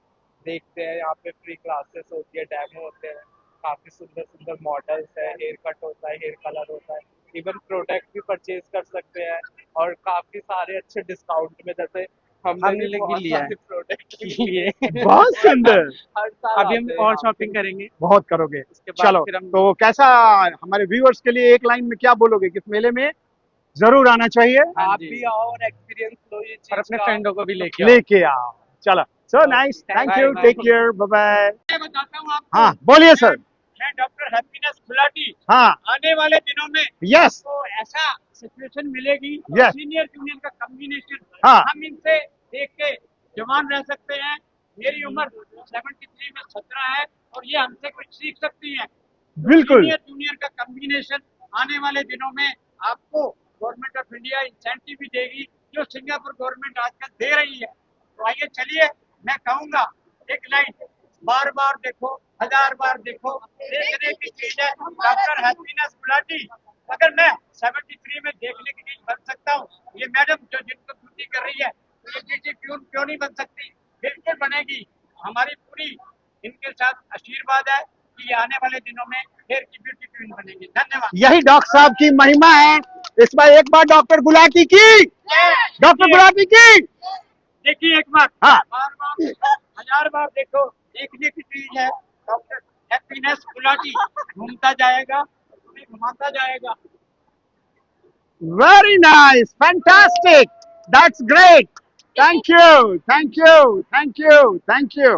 देखते हैं, यहाँ पे फ्री क्लासेस होती है, डेमो होते हैं, काफी सुंदर मॉडल्स है, हेयर कट होता है, हेयर कलर होता है, इवन प्रोडक्ट भी परचेज कर सकते हैं और काफी सारे अच्छे डिस्काउंट में, जैसे हमने लिया है प्रोडक्ट लिए। बहुत सुंदर। अभी हम और शॉपिंग करेंगे, बहुत करोगे। चलो, तो कैसा हमारे व्यूअर्स के लिए एक लाइन में क्या बोलोगे, किस मेले में जरूर आना चाहिए? आप भी आओ और एक्सपीरियंस लो ये चीज, और अपने फ्रेंडों को भी लेके आओ। चलो, so nice, thank you, take care, bye bye. बताता हूँ आपको। हाँ, बोलिए सर। मैं डॉक्टर हैप्पीनेस गुलाटी। हाँ, आने वाले दिनों में यस तो ऐसा सिचुएशन मिलेगी, Yes. सीनियर जूनियर का कॉम्बिनेशन, हाँ। हम इनसे देख के जवान रह सकते हैं। मेरी उम्र 73 में 17 है और ये हमसे कुछ सीख सकती हैं। बिल्कुल। सीनियर जूनियर का कॉम्बिनेशन आने वाले दिनों में आपको गवर्नमेंट ऑफ इंडिया इंसेंटिव भी देगी, जो सिंगापुर गवर्नमेंट आजकल दे रही है। तो आइए चलिए, मैं कहूँगा एक लाइन, बार बार देखो, 1000 बार देखो, देखने की चीज है। डॉक्टर हैप्पीनेस गुलाटी, अगर मैं 73 में देखने की चीज बन सकता हूँ, ये मैडम जो जिनको ब्यूटी कर रही है, ये ब्यूटी क्यों नहीं बन सकती? बिल्कुल बनेगी। हमारी पूरी इनके साथ आशीर्वाद है कि ये आने वाले दिनों में हेयर की ब्यूटी क्वीन बनेगी। धन्यवाद। यही डॉक्टर साहब की महिमा है। इस बार एक बार डॉक्टर गुलाटी की, डॉक्टर गुलाटी की। देखिए एक बार, हाँ, बार बार 1000 बार देखो, देखने की चीज है। डॉक्टर हैप्पीनेस गुलाटी घूमता जाएगा, तुम्हें घुमाता जाएगा। very nice, fantastic, that's great, thank you, thank you, thank you, thank you.